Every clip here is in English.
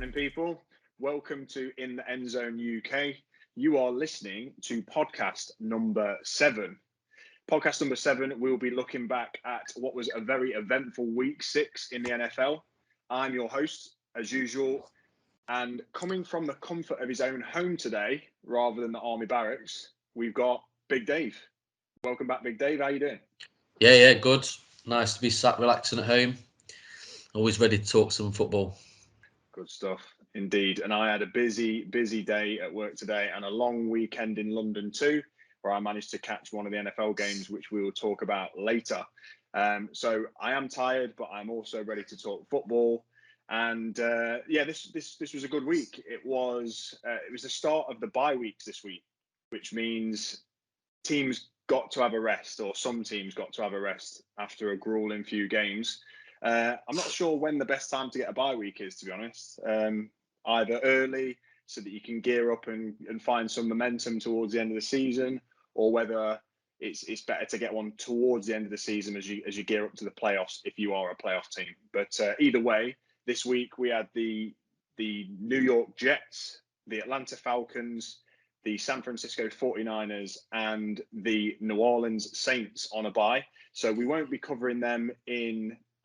happening, people? Welcome to In the End Zone UK. You are listening to podcast number 7. Podcast number 7, we'll be looking back at what was a very eventful week 6 in the NFL. I'm your host, as usual, and coming from the comfort of his own home today, rather than the army barracks, we've got Big Dave. Welcome back, Big Dave. How you doing? Yeah, good. Nice to be sat relaxing at home. Always ready to talk some football. Good stuff, indeed. And I had a busy day at work today and a long weekend in London too, where I managed to catch one of the NFL games, which we will talk about later. So I am tired, but I'm also ready to talk football. And this was a good week. It was the start of the bye weeks this week, which means teams got to have a rest, or some teams got to have a rest after a grueling few games. I'm not sure when the best time to get a bye week is, to be honest. Either early so that you can gear up and find some momentum towards the end of the season, or whether it's better to get one towards the end of the season as you gear up to the playoffs if you are a playoff team. But either way, this week we had the New York Jets, the Atlanta Falcons, the San Francisco 49ers and the New Orleans Saints on a bye. So we won't be covering them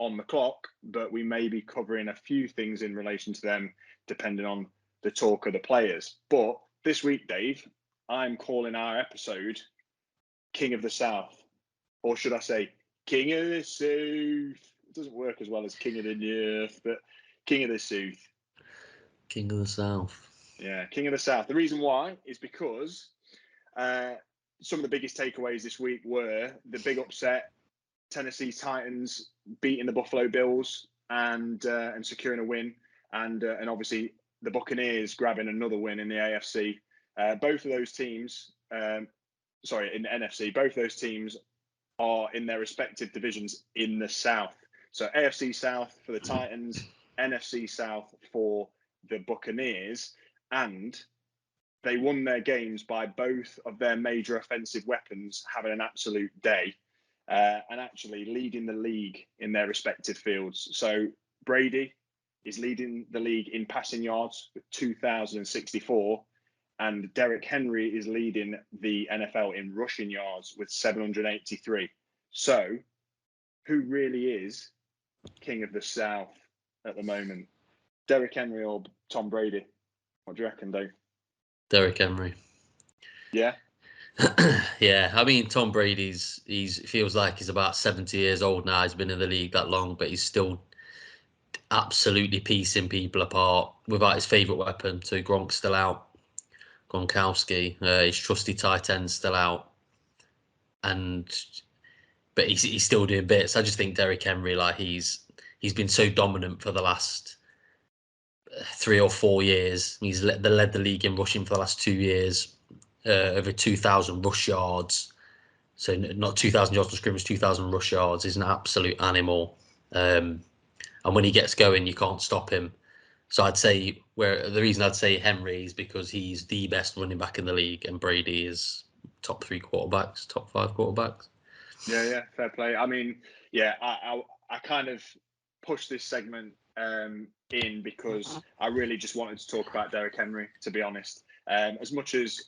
on the clock, but we may be covering a few things in relation to them, depending on the talk of the players. But this week, Dave, I'm calling our episode King of the South. Or should I say King of the South? It doesn't work as well as King of the North, but King of the South. King of the South. Yeah, King of the South. The reason why is because some of the biggest takeaways this week were the big upset, Tennessee Titans beating the Buffalo Bills and securing a win, and obviously the Buccaneers grabbing another win in the AFC. Both of those teams, in the NFC, both those teams are in their respective divisions in the South. So AFC South for the Titans, NFC South for the Buccaneers. And they won their games by both of their major offensive weapons having an absolute day and actually leading the league in their respective fields. So Brady is leading the league in passing yards with 2,064, and Derrick Henry is leading the NFL in rushing yards with 783. So who really is King of the South at the moment? Derrick Henry or Tom Brady? What do you reckon, Dave? Derrick Henry. Yeah? Yeah, I mean, Tom Brady's, feels like he's about 70 years old now. He's been in the league that long, but he's still absolutely piecing people apart without his favourite weapon. So Gronk's still out. Gronkowski, his trusty tight end's still out. But he's still doing bits. I just think Derrick Henry, like he's been so dominant for the last 3 or 4 years. He's led the league in rushing for the last 2 years, over 2,000 rush yards. So not 2,000 yards from scrimmage, 2,000 rush yards. He's an absolute animal. And when he gets going, you can't stop him. So I'd say the reason I'd say Henry is because he's the best running back in the league, and Brady is top 3 quarterbacks, top 5 quarterbacks. Yeah, fair play. I mean, yeah, I kind of pushed this segment in because I really just wanted to talk about Derrick Henry, to be honest. As much as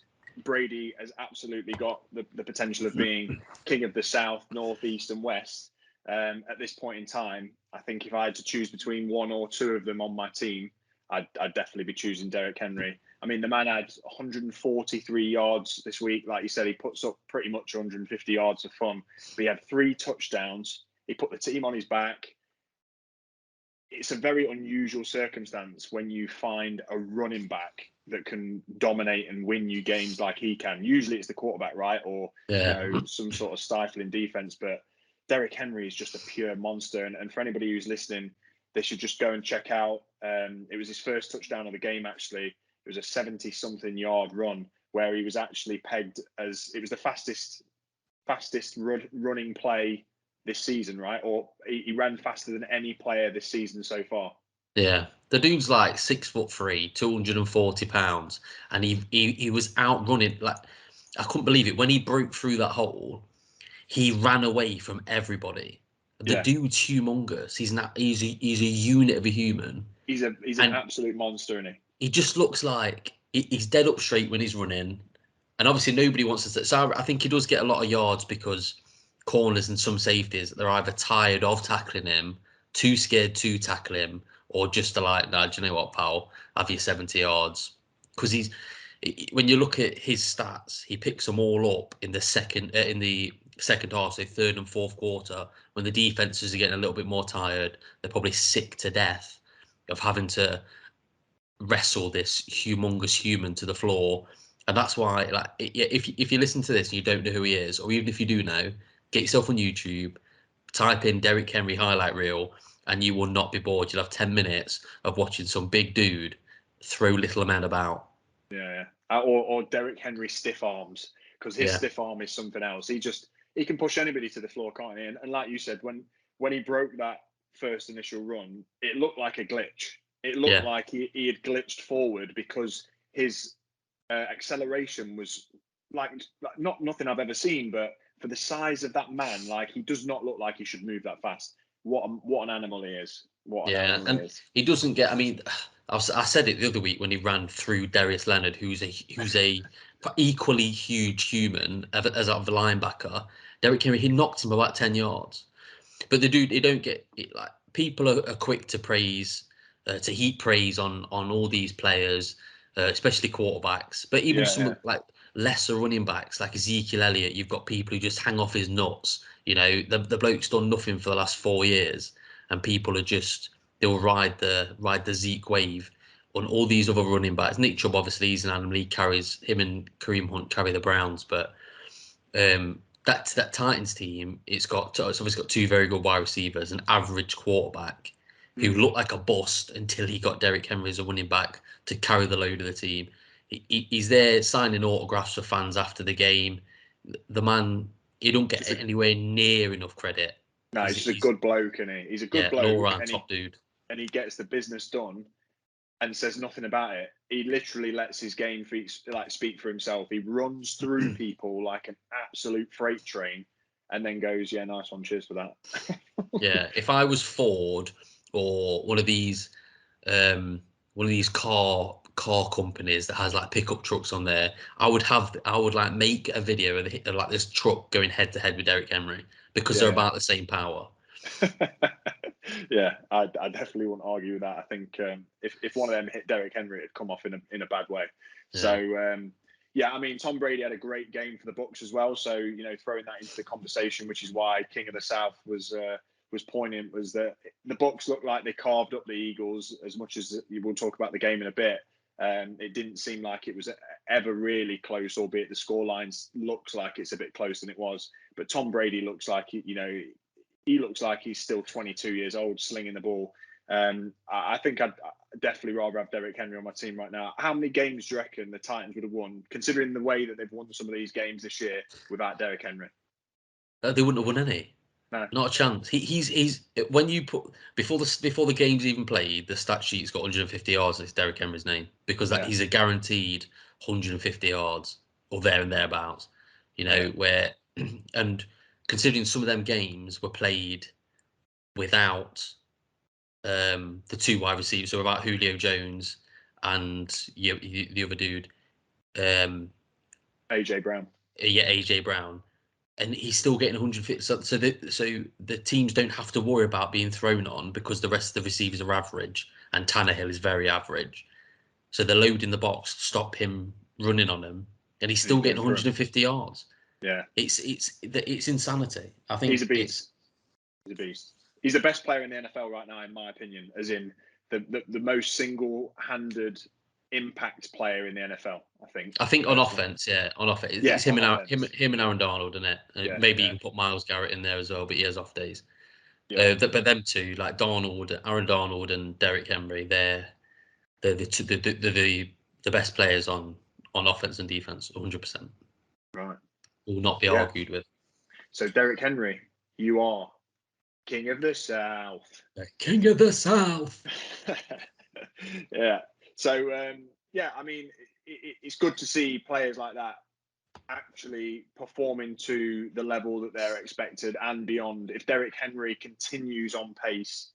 Brady has absolutely got the potential of being King of the South, North, East and West, at this point in time, I think if I had to choose between one or two of them on my team, I'd definitely be choosing Derrick Henry. I mean, the man had 143 yards this week. Like you said, he puts up pretty much 150 yards of fun. But he had 3 touchdowns. He put the team on his back. It's a very unusual circumstance when you find a running back that can dominate and win you games like he can. Usually it's the quarterback, right? Or some sort of stifling defense. But Derrick Henry is just a pure monster. And for anybody who's listening, they should just go and check out. It was his first touchdown of the game, actually. It was a 70-something yard run where he was actually pegged as it was the fastest running play this season, right? Or he ran faster than any player this season so far. Yeah, the dude's like 6'3", 240 pounds, and he was outrunning. Like, I couldn't believe it when he broke through that hole. He ran away from everybody. The dude's humongous. He's a unit of a human. He's an absolute monster, isn't he? He just looks like he's dead up straight when he's running, and obviously nobody wants to. So I think he does get a lot of yards because corners and some safeties, they're either tired of tackling him, too scared to tackle him, or just are like, nah, do you know what, pal? Have your 70 yards. Because when you look at his stats, he picks them all up in the second half, so third and fourth quarter, when the defenses are getting a little bit more tired. They're probably sick to death of having to wrestle this humongous human to the floor. And that's why, like, if you listen to this and you don't know who he is, or even if you do know, get yourself on YouTube, type in Derrick Henry highlight reel, and you will not be bored. You'll have 10 minutes of watching some big dude throw little men about. Yeah. Or Derrick Henry stiff arms, because his stiff arm is something else. He can push anybody to the floor, can't he? And like you said, when he broke that first initial run, it looked like a glitch. It looked like he had glitched forward because his acceleration was like nothing I've ever seen. But for the size of that man, like, he does not look like he should move that fast. What an animal he is. What an animal he is. He doesn't get. I mean, I said it the other week when he ran through Darius Leonard, who's a equally huge human as a linebacker. Derrick Henry, he knocked him about 10 yards. But the dude, he don't get like, people are quick to praise, to heap praise on all these players, especially quarterbacks. But even some like lesser running backs, like Ezekiel Elliott, you've got people who just hang off his nuts. You know, the bloke's done nothing for the last 4 years, and people are they'll ride the Zeke wave on all these other running backs. Nick Chubb, obviously, he's an animal. He carries him and Kareem Hunt carry the Browns, but that Titans team, it's obviously got two very good wide receivers, an average quarterback who looked like a bust until he got Derrick Henry as a running back to carry the load of the team. He's there signing autographs for fans after the game. The man, he don't get anywhere near enough credit. No, he's just a good bloke, isn't he? He's a good bloke, all-round top dude, and he gets the business done and says nothing about it. He literally lets his game speak for himself. He runs through people like an absolute freight train, and then goes, "Yeah, nice one, cheers for that." Yeah, if I was Ford or one of these car companies that has like pickup trucks on there, I would like make a video of like this truck going head to head with Derrick Henry, because they're about the same power. Yeah, I definitely wouldn't argue with that. I think if one of them hit Derrick Henry, it'd come off in a bad way. Yeah. So I mean, Tom Brady had a great game for the Bucs as well. So, you know, throwing that into the conversation, which is why King of the South was poignant, was that the Bucs looked like they carved up the Eagles. As much as we'll talk about the game in a bit, it didn't seem like it was ever really close, albeit the scoreline looks like it's a bit closer than it was. But Tom Brady looks like, he looks like he's still 22 years old, slinging the ball. I think I'd definitely rather have Derrick Henry on my team right now. How many games do you reckon the Titans would have won, considering the way that they've won some of these games this year without Derrick Henry? They wouldn't have won any. No. Not a chance. He's when you put before the game's even played, the stat sheet's got 150 yards. It's Derrick Henry's name, because he's a guaranteed 150 yards or there and thereabouts. You know, where and considering some of them games were played without the two wide receivers, so without Julio Jones and the other dude, AJ Brown. Yeah, AJ Brown. And he's still getting 150. So the teams don't have to worry about being thrown on, because the rest of the receivers are average, and Tannehill is very average. So they're loading the box to stop him running on him, and he's still getting 150 yards. Yeah, it's insanity. I think he's a beast. He's a beast. He's the best player in the NFL right now, in my opinion, as in the most single-handed impact player in the NFL. I think on offense, on offense, it's him and Aaron Donald, isn't it? Maybe you can put Myles Garrett in there as well, but he has off days. Yeah. But them two, like Aaron Donald and Derrick Henry, they're the best players on offense and defense, 100%. Right. Will not be argued with. So Derrick Henry, you are King of the South. The King of the South. Yeah. So I mean, it's good to see players like that actually performing to the level that they're expected and beyond. If Derrick Henry continues on pace,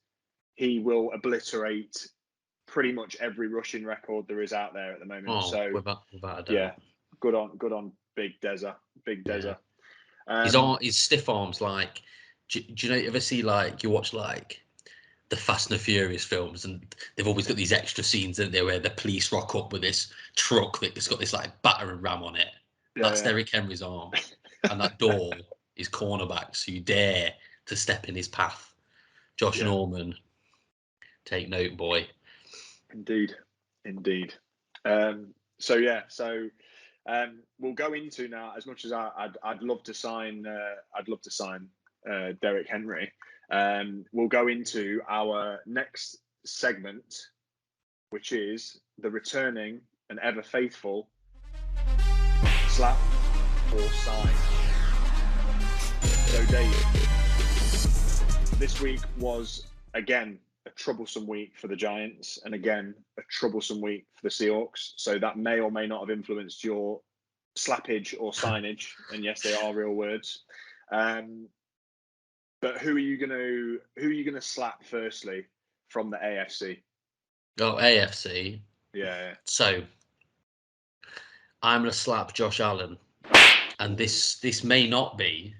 he will obliterate pretty much every rushing record there is out there at the moment. Oh, So without a doubt. yeah, good on Big Deza. His stiff arms, like, do you know, ever see, like, you watch like the Fast and the Furious films, and they've always got these extra scenes, don't they, where the police rock up with this truck that's got this like battering ram on it. That's Derrick Henry's arm, and that door is cornerbacks who dare to step in his path. Josh Norman, take note, boy. Indeed. We'll go into now. As much as I'd love to sign, Derrick Henry. We'll go into our next segment, which is the returning and ever faithful slap or sign. So, Dave, this week was again a troublesome week for the Giants, and again a troublesome week for the Seahawks. So that may or may not have influenced your slappage or signage. And yes, they are real words. But who are you gonna slap firstly from the AFC? Oh, AFC. Yeah. So I'm gonna slap Josh Allen, and this may not be.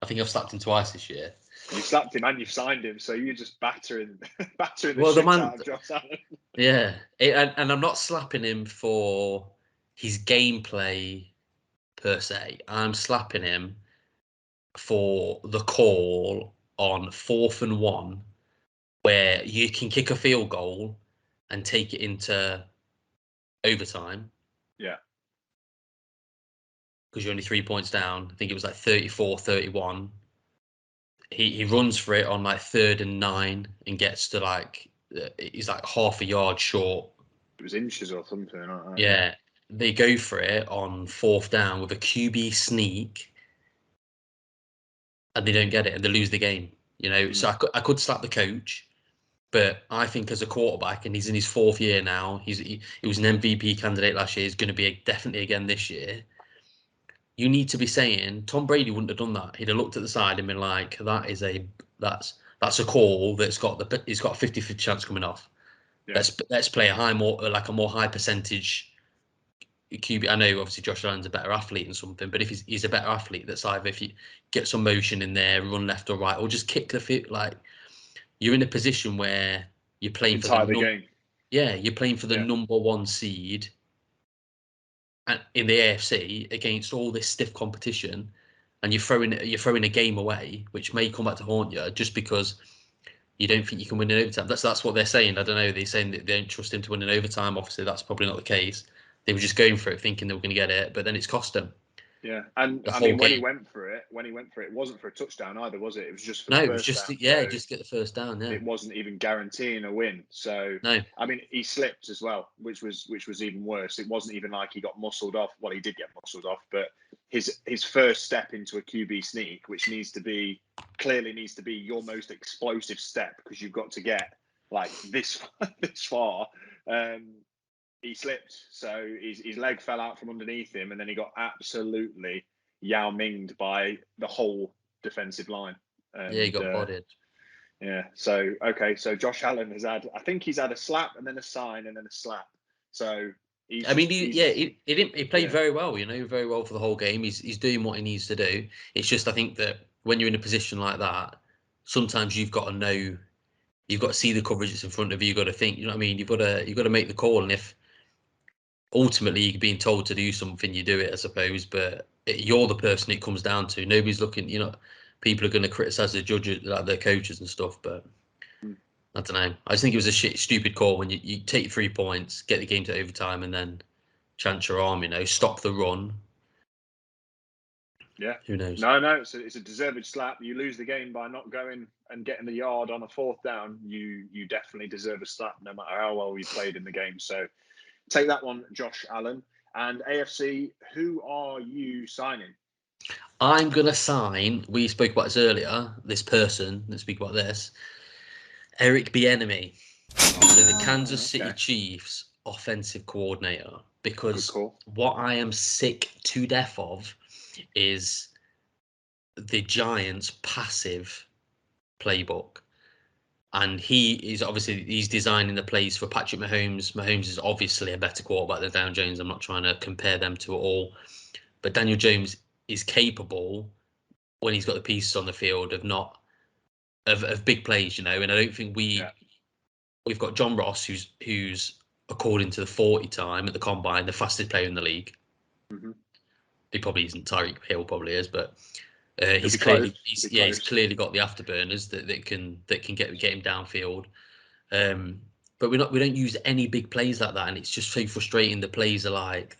I think I've slapped him twice this year. You slapped him and you've signed him, so you're just battering the shit out of Josh Allen. Yeah, and I'm not slapping him for his gameplay per se. I'm slapping him for the call on 4th and 1, where you can kick a field goal and take it into overtime. Yeah. Because you're only 3 points down. I think it was like 34-31. He runs for it on like 3rd and 9 and gets to like, he's like half a yard short. It was inches or something. Yeah. They go for it on 4th down with a QB sneak, and they don't get it, and they lose the game. You know, so I could slap the coach, but I think as a quarterback, and he's in his 4th year now, he was an MVP candidate last year. He's going to be definitely again this year. You need to be saying Tom Brady wouldn't have done that. He'd have looked at the side and been like, that's a call that's got he's got a 50-50 chance coming off. Yeah. Let's play a more high percentage QB. I know obviously Josh Allen's a better athlete and something, but if he's a better athlete, that's either if you get some motion in there, run left or right, or just kick the field. Like, you're in a position where you're playing for the game. Yeah, you're playing for the number 1 seed in the AFC against all this stiff competition, and you're throwing a game away, which may come back to haunt you just because you don't think you can win in overtime. That's what they're saying. I don't know. They're saying that they don't trust him to win in overtime. Obviously, that's probably not the case. They were just going for it, thinking they were going to get it, but then it's cost them. Yeah, and I mean, when he went for it, it wasn't for a touchdown either, was it? It was just for the first down. No, it was just just get the first down. Yeah, it wasn't even guaranteeing a win. So no, I mean, he slipped as well, which was even worse. It wasn't even like he got muscled off. Well, he did get muscled off, but his first step into a QB sneak, which clearly needs to be your most explosive step, because you've got to get like this far. He slipped, so his leg fell out from underneath him, and then he got absolutely Yao Ming'd by the whole defensive line. And, he got bodied. Yeah. So so Josh Allen he's had a slap and then a sign and then a slap. So he played very well. You know, very well for the whole game. He's doing what he needs to do. It's just, I think that when you're in a position like that, sometimes you've got to know, you've got to see the coverage that's in front of you. You've got to think. You know what I mean? You've got to make the call, and if ultimately you're being told to do something, you do it, I suppose, but you're the person it comes down to. Nobody's looking, people are going to criticize the judges, like the coaches and stuff, but I don't know. I just think it was a stupid call when you take 3 points, get the game to overtime, and then chance your arm, stop the run. Yeah. Who knows? No, it's a deserved slap. You lose the game by not going and getting the yard on a 4th down. You definitely deserve a slap, no matter how well you played in the game. So take that one, Josh Allen. And AFC, who are you signing? I'm going to sign, we spoke about this earlier, this person, let's speak about this, Eric Bieniemy. So the Kansas City Chiefs offensive coordinator. Because what I am sick to death of is the Giants' passive playbook. And he's designing the plays for Patrick Mahomes. Mahomes is obviously a better quarterback than Daniel Jones. I'm not trying to compare them two at all, but Daniel Jones is capable when he's got the pieces on the field of big plays, And I don't think we've got John Ross, who's according to the 40 time at the combine, the fastest player in the league. Mm-hmm. He probably isn't. Tyreek Hill probably is, but he's clearly got the afterburners that can get him downfield. But we don't use any big plays like that, and it's just so frustrating. The plays are like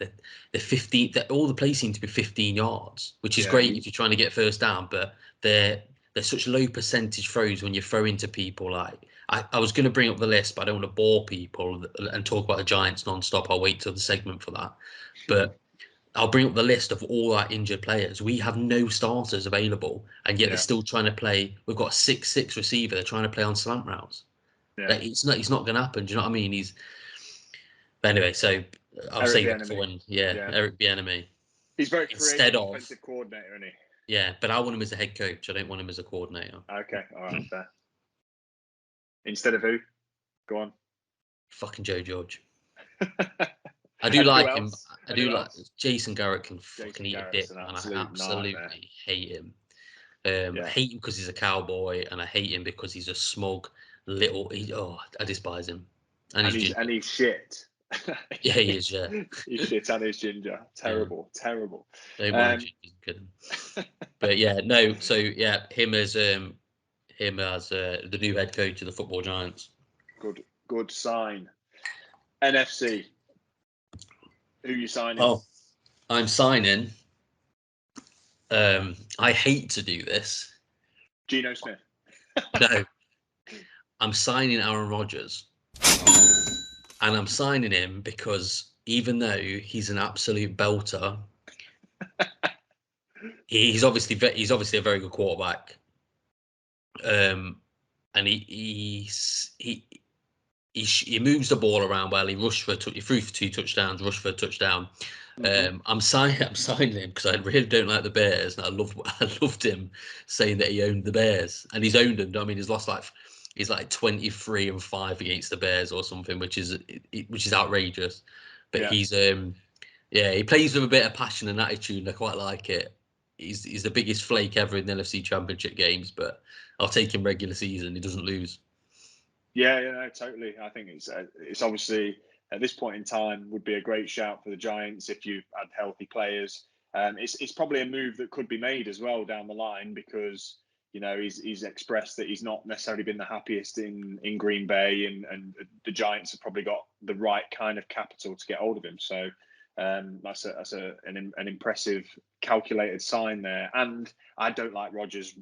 the 15. All the plays seem to be 15 yards, which is great if you're trying to get first down. But they're such low percentage throws when you throw into people. Like I was going to bring up the list, but I don't want to bore people and talk about the Giants non-stop. I'll wait till the segment for that. But I'll bring up the list of all our injured players. We have no starters available, and yet they're still trying to play. We've got a 6'6" receiver. They're trying to play on slant routes. Yeah. Like, it's not going to happen. Do you know what I mean? But anyway, so I'll say that for when. Yeah, Eric Bieniemy. He's very creative offensive coordinator, isn't he? Yeah, but I want him as a head coach. I don't want him as a coordinator. Okay, all right, fair. Instead of who? Go on. Fucking Joe Judge. I do like him. I do like Jason Garrett. Can fucking eat a dick, and I absolutely hate him. I hate him because he's a cowboy, and I hate him because he's a smug little. I despise him. And he's shit. Yeah, he is. Yeah, he's shit and he's ginger. Terrible. But yeah, no. So yeah, him as the new head coach of the football Giants. Good sign. NFC. Who are you signing? Oh, I'm signing. I hate to do this. Geno Smith. No. I'm signing Aaron Rodgers. And I'm signing him because even though he's an absolute belter, he's obviously a very good quarterback. And he moves the ball around well. He threw for 2 touchdowns, rushed for a touchdown. Mm-hmm. I'm signing him because I really don't like the Bears, and I loved him saying that he owned the Bears, and he's owned them. I mean, he's lost he's like 23-5 against the Bears or something, which is outrageous. But he's he plays with a bit of passion and attitude, and I quite like it. He's the biggest flake ever in the NFC Championship games, but I'll take him regular season. He doesn't lose. Yeah, no, totally. I think it's obviously at this point in time would be a great shout for the Giants if you had healthy players. It's probably a move that could be made as well down the line because he's expressed that he's not necessarily been the happiest in Green Bay, and the Giants have probably got the right kind of capital to get hold of him. So that's an impressive calculated sign there. And I don't like Rodgers.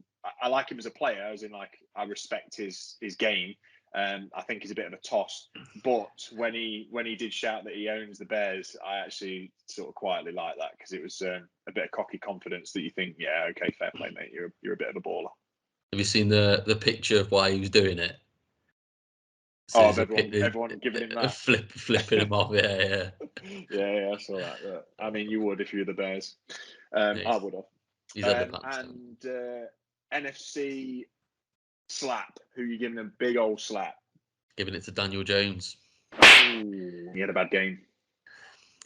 I like him as a player, as in I respect his game. I think he's a bit of a toss, but when he did shout that he owns the Bears, I actually sort of quietly like that because it was a bit of cocky confidence that you think, yeah, okay, fair play, mate, you're a bit of a baller. Have you seen the picture of why he was doing it? So everyone giving him that, flipping him off, yeah, I saw that. Yeah. I mean, you would if you were the Bears. I would have. He's had the pants and NFC. Slap. Who are you giving a big old slap? Giving it to Daniel Jones. Ooh, he had a bad game.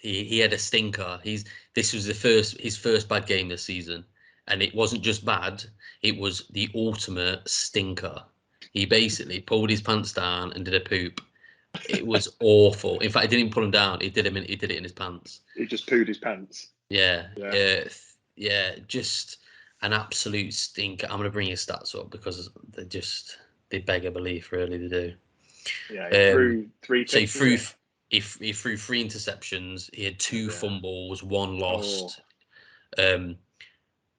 He had a stinker. This was his first bad game this season, and it wasn't just bad. It was the ultimate stinker. He basically pulled his pants down and did a poop. It was awful. In fact, he didn't pull him down. He did it in his pants. He just pooed his pants. Yeah. Just an absolute stinker. I'm going to bring your stats up because they beg a belief, really, they do. Yeah, he threw 3 So he threw 3 interceptions. He had 2 fumbles, 1 lost.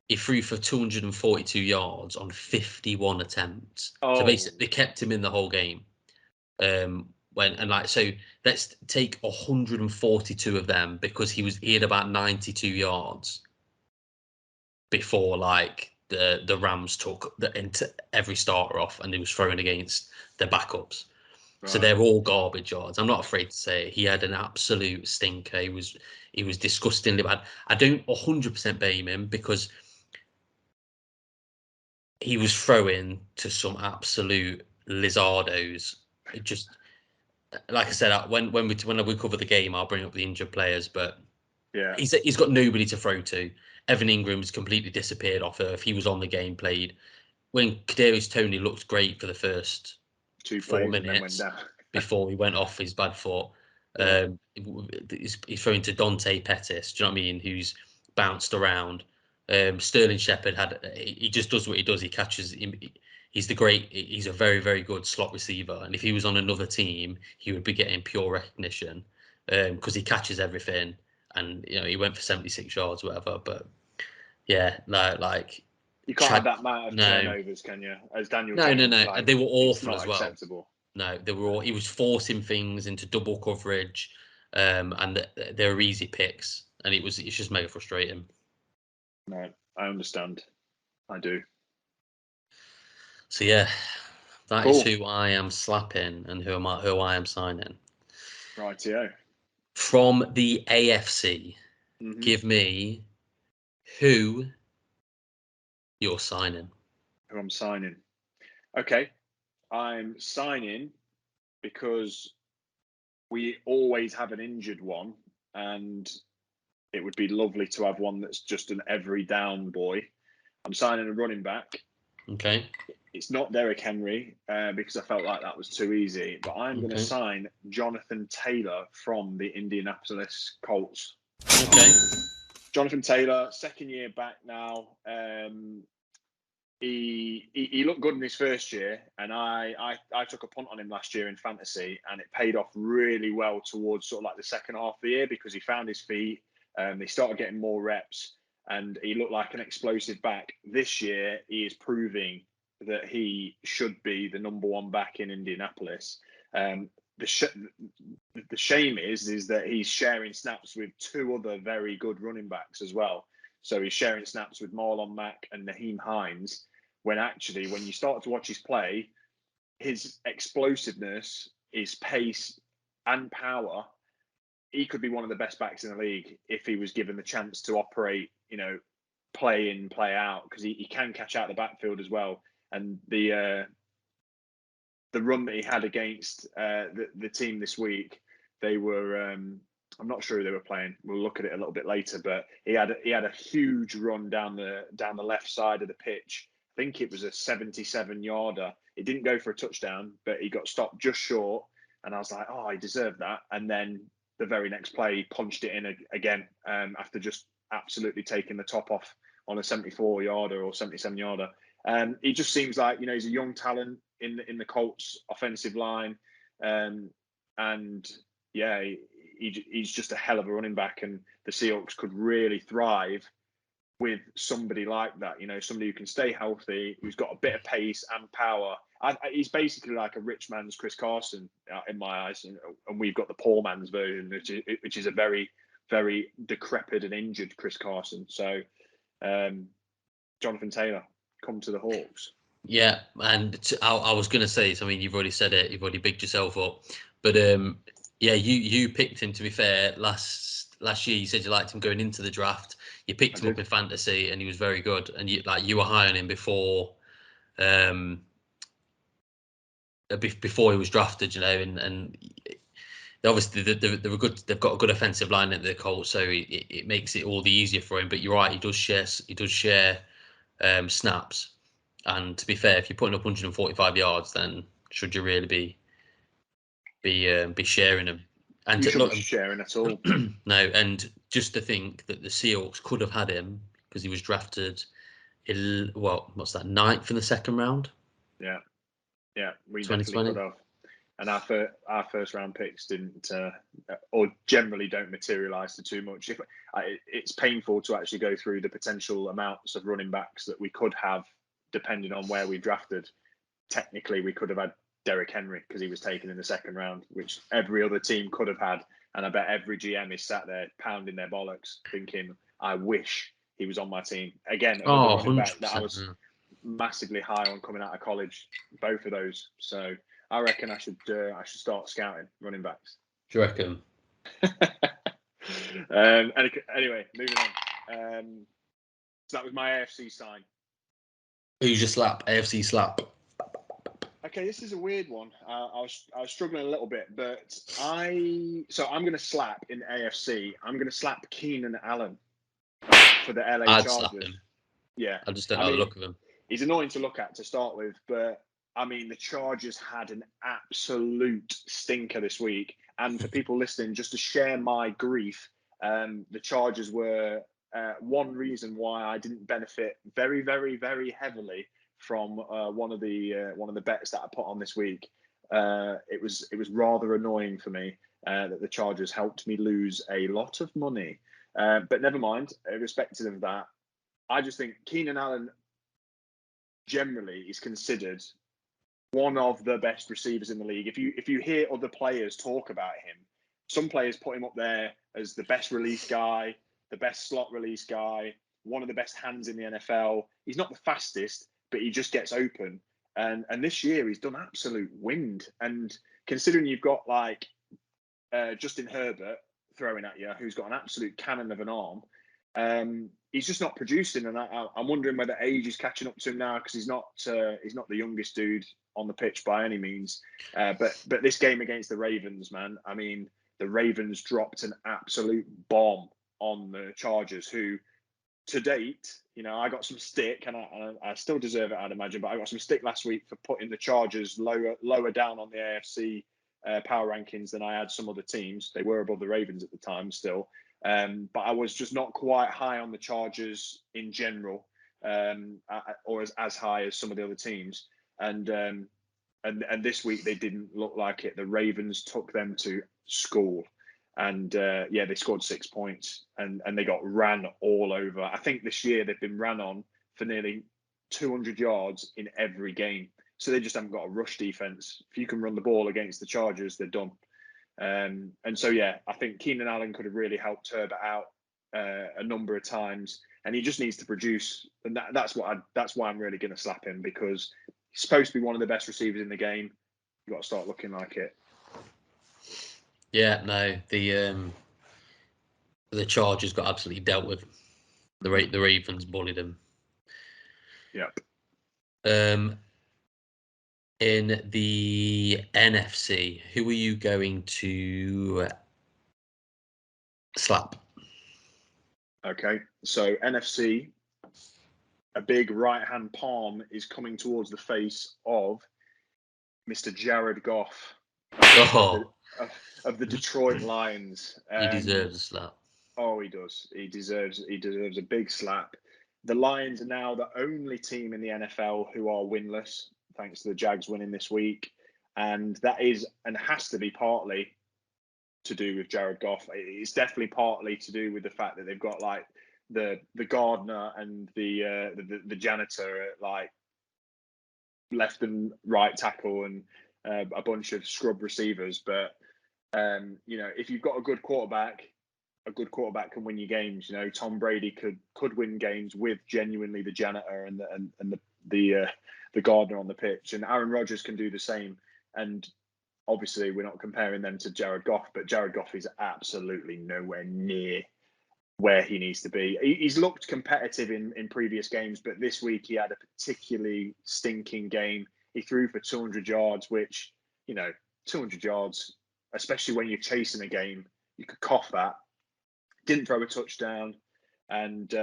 He threw for 242 yards on 51 attempts. So basically, they kept him in the whole game. So let's take 142 of them because he had about 92 yards before the Rams took every starter off and he was throwing against the backups. Right. So they're all garbage yards. I'm not afraid to say it. He had an absolute stinker. He was disgustingly bad. I don't 100% blame him because he was throwing to some absolute Lizardos. It just, like I said, when we cover the game, I'll bring up the injured players, but yeah, he's got nobody to throw to. Evan Ingram's completely disappeared off Earth. He was on the game, played. When Kadarius Toney looked great for the first 2 4 plays and then went minutes down. before he went off his bad foot. Yeah. He's throwing to Dante Pettis. Do you know what I mean? Who's bounced around. Sterling Shepard he just does what he does. He catches. He's a very, very good slot receiver. And if he was on another team, he would be getting pure recognition because he catches everything. And he went for 76 yards, whatever. But yeah, like you can't have that amount of no, turnovers, can you? As Daniel no, Jones, no. like, They were it's awful not as well. acceptable. No, they were all. He was forcing things into double coverage, and they were easy picks, and it's just mega frustrating. No, I understand. I do. So yeah, that Cool. is who I am slapping and who I am signing. Rightio. From the AFC, give me who you're signing. Who I'm signing. Okay. I'm signing because we always have an injured one, and it would be lovely to have one that's just an every down boy. I'm signing a running back. Okay. It's not Derrick Henry because I felt like that was too easy, but I'm going to sign Jonathan Taylor from the Indianapolis Colts. Okay. Jonathan Taylor, second year back now. He looked good in his first year, and I took a punt on him last year in fantasy, and it paid off really well towards sort of like the second half of the year because he found his feet. He started getting more reps, and he looked like an explosive back. This year, he is proving that he should be the number one back in Indianapolis. The shame is that he's sharing snaps with two other very good running backs as well. So he's sharing snaps with Marlon Mack and Naheem Hines, when actually, when you start to watch his play, his explosiveness, his pace and power, he could be one of the best backs in the league if he was given the chance to operate, play in, play out, because he can catch out the backfield as well. And the run that he had against the team this week, they were I'm not sure who they were playing. We'll look at it a little bit later, but he had a huge run down the left side of the pitch. I think it was a 77-yarder. It didn't go for a touchdown, but he got stopped just short. And I was like, oh, he deserved that. And then the very next play, he punched it in again after just absolutely taking the top off on a 74-yarder or 77-yarder. He just seems like, he's a young talent in the Colts offensive line. And yeah, he's just a hell of a running back, and the Seahawks could really thrive with somebody like that. Somebody who can stay healthy, who's got a bit of pace and power. He's basically like a rich man's Chris Carson in my eyes, and we've got the poor man's version, which is a very, very decrepit and injured Chris Carson. So, Jonathan Taylor, come to the Hawks. Yeah, and I was going to say, so, I mean, you've already said it, you've already bigged yourself up, but yeah, you picked him, to be fair, last year. You said you liked him going into the draft. You picked him up in fantasy, and he was very good. And you were high on him before he was drafted, and obviously they were good. They've got a good offensive line at the Colts, so it makes it all the easier for him. But you're right, he does share snaps. And to be fair, if you're putting up 145 yards, then should you really be sharing them? And you shouldn't be sharing at all. No, and just to think that the Seahawks could have had him because he was drafted, what's that, 9th in the second round? Yeah, we definitely could have. And our first round picks didn't, or generally don't materialise to too much. It's painful to actually go through the potential amounts of running backs that we could have, depending on where we drafted. Technically, we could have had Derrick Henry because he was taken in the second round, which every other team could have had. And I bet every GM is sat there pounding their bollocks, thinking, "I wish he was on my team." Again, another running back that I was massively high on coming out of college. Both of those. So I reckon I should start scouting running backs. Do you reckon? Anyway, moving on. So that was my AFC sign. Who's your slap? AFC slap. Okay, this is a weird one. I was struggling a little bit, but I'm going to slap in AFC. I'm going to slap Keenan Allen for the LA I'd Chargers. slap him. Yeah, I just don't know the look of him. He's annoying to look at to start with, but I mean the Chargers had an absolute stinker this week. And for people listening, just to share my grief, the Chargers were one reason why I didn't benefit very, very, very heavily from one of the bets that I put on this week. It was rather annoying for me that the Chargers helped me lose a lot of money. But never mind, irrespective of that, I just think Keenan Allen generally is considered one of the best receivers in the league. If you hear other players talk about him, some players put him up there as the best release guy, the best slot release guy, one of the best hands in the NFL. He's not the fastest, but he just gets open. And this year he's done absolute wind. And considering you've got like Justin Herbert throwing at you, who's got an absolute cannon of an arm, he's just not producing. And I'm wondering whether age is catching up to him now, because he's not the youngest dude on the pitch by any means. But this game against the Ravens, man, I mean, the Ravens dropped an absolute bomb on the Chargers, who to date, you know, I got some stick, and I still deserve it, I'd imagine, but I got some stick last week for putting the Chargers lower down on the AFC power rankings than I had some other teams. They were above the Ravens at the time still. But I was just not quite high on the Chargers in general, or as high as some of the other teams. And this week they didn't look like it. The Ravens took them to school, and they scored 6 points, and they got ran all over. I think this year they've been ran on for nearly 200 yards in every game. So they just haven't got a rush defense. If you can run the ball against the Chargers, they're done. And so, yeah, I think Keenan Allen could have really helped Herbert out a number of times, and he just needs to produce. And that's why I'm really going to slap him, because he's supposed to be one of the best receivers in the game. You've got to start looking like it. Yeah, no, the Chargers got absolutely dealt with. The Ravens bullied him. Yep. In the NFC, who are you going to slap? Okay, so NFC, a big right-hand palm is coming towards the face of Mr. Jared Goff of the Detroit Lions. He deserves a slap. Oh, he does. He deserves a big slap. The Lions are now the only team in the NFL who are winless, thanks to the Jags winning this week. And that is and has to be partly to do with Jared Goff. It's definitely partly to do with the fact that they've got like the gardener and the janitor at like left and right tackle, and a bunch of scrub receivers. But you know, if you've got a good quarterback can win you games. You know, Tom Brady could win games with genuinely the janitor and the gardener on the pitch, and Aaron Rodgers can do the same. And obviously, we're not comparing them to Jared Goff, but Jared Goff is absolutely nowhere near where he needs to be. He's looked competitive in previous games, but this week he had a particularly stinking game. He threw for 200 yards, which, you know, 200 yards, especially when you're chasing a game, you could cough that. Didn't throw a touchdown. And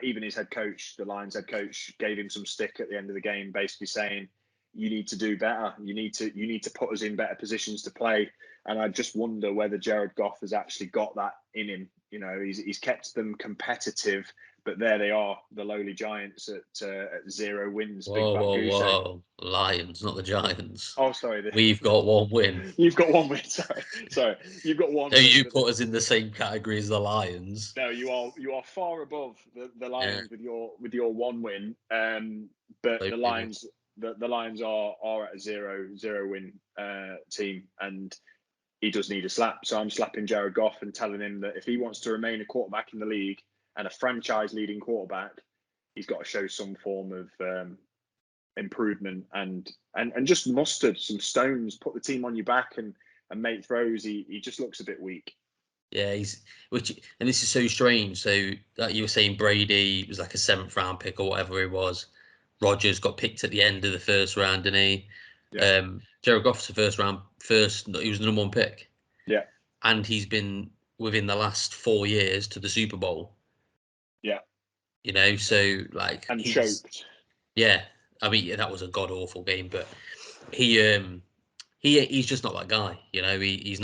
even his head coach, the Lions head coach, gave him some stick at the end of the game, basically saying, you need to do better. You need to put us in better positions to play. And I just wonder whether Jared Goff has actually got that in him. You know, he's kept them competitive, but there they are, the lowly Giants at 0 wins. Whoa. Lions, not the Giants. Oh, sorry. We've got one win. You've got one win. Sorry. You've got one. So you put us in the same category as the Lions. No, you are far above the Lions with your one win. But the Lions. The Lions are at a 0 win team, and he does need a slap. So I'm slapping Jared Goff and telling him that if he wants to remain a quarterback in the league and a franchise-leading quarterback, he's got to show some form of improvement and just muster some stones, put the team on your back and make throws. He just looks a bit weak. Yeah, and this is so strange. So that you were saying Brady was like a 7th round pick or whatever it was. Rodgers got picked at the end of the 1st round, didn't he? Yeah. Jared Goff's the he was the number 1 pick. Yeah. And he's been within the last 4 years to the Super Bowl. Yeah. You know, so like And choked. Yeah, I mean that was a god awful game, but he's just not that guy. You know, he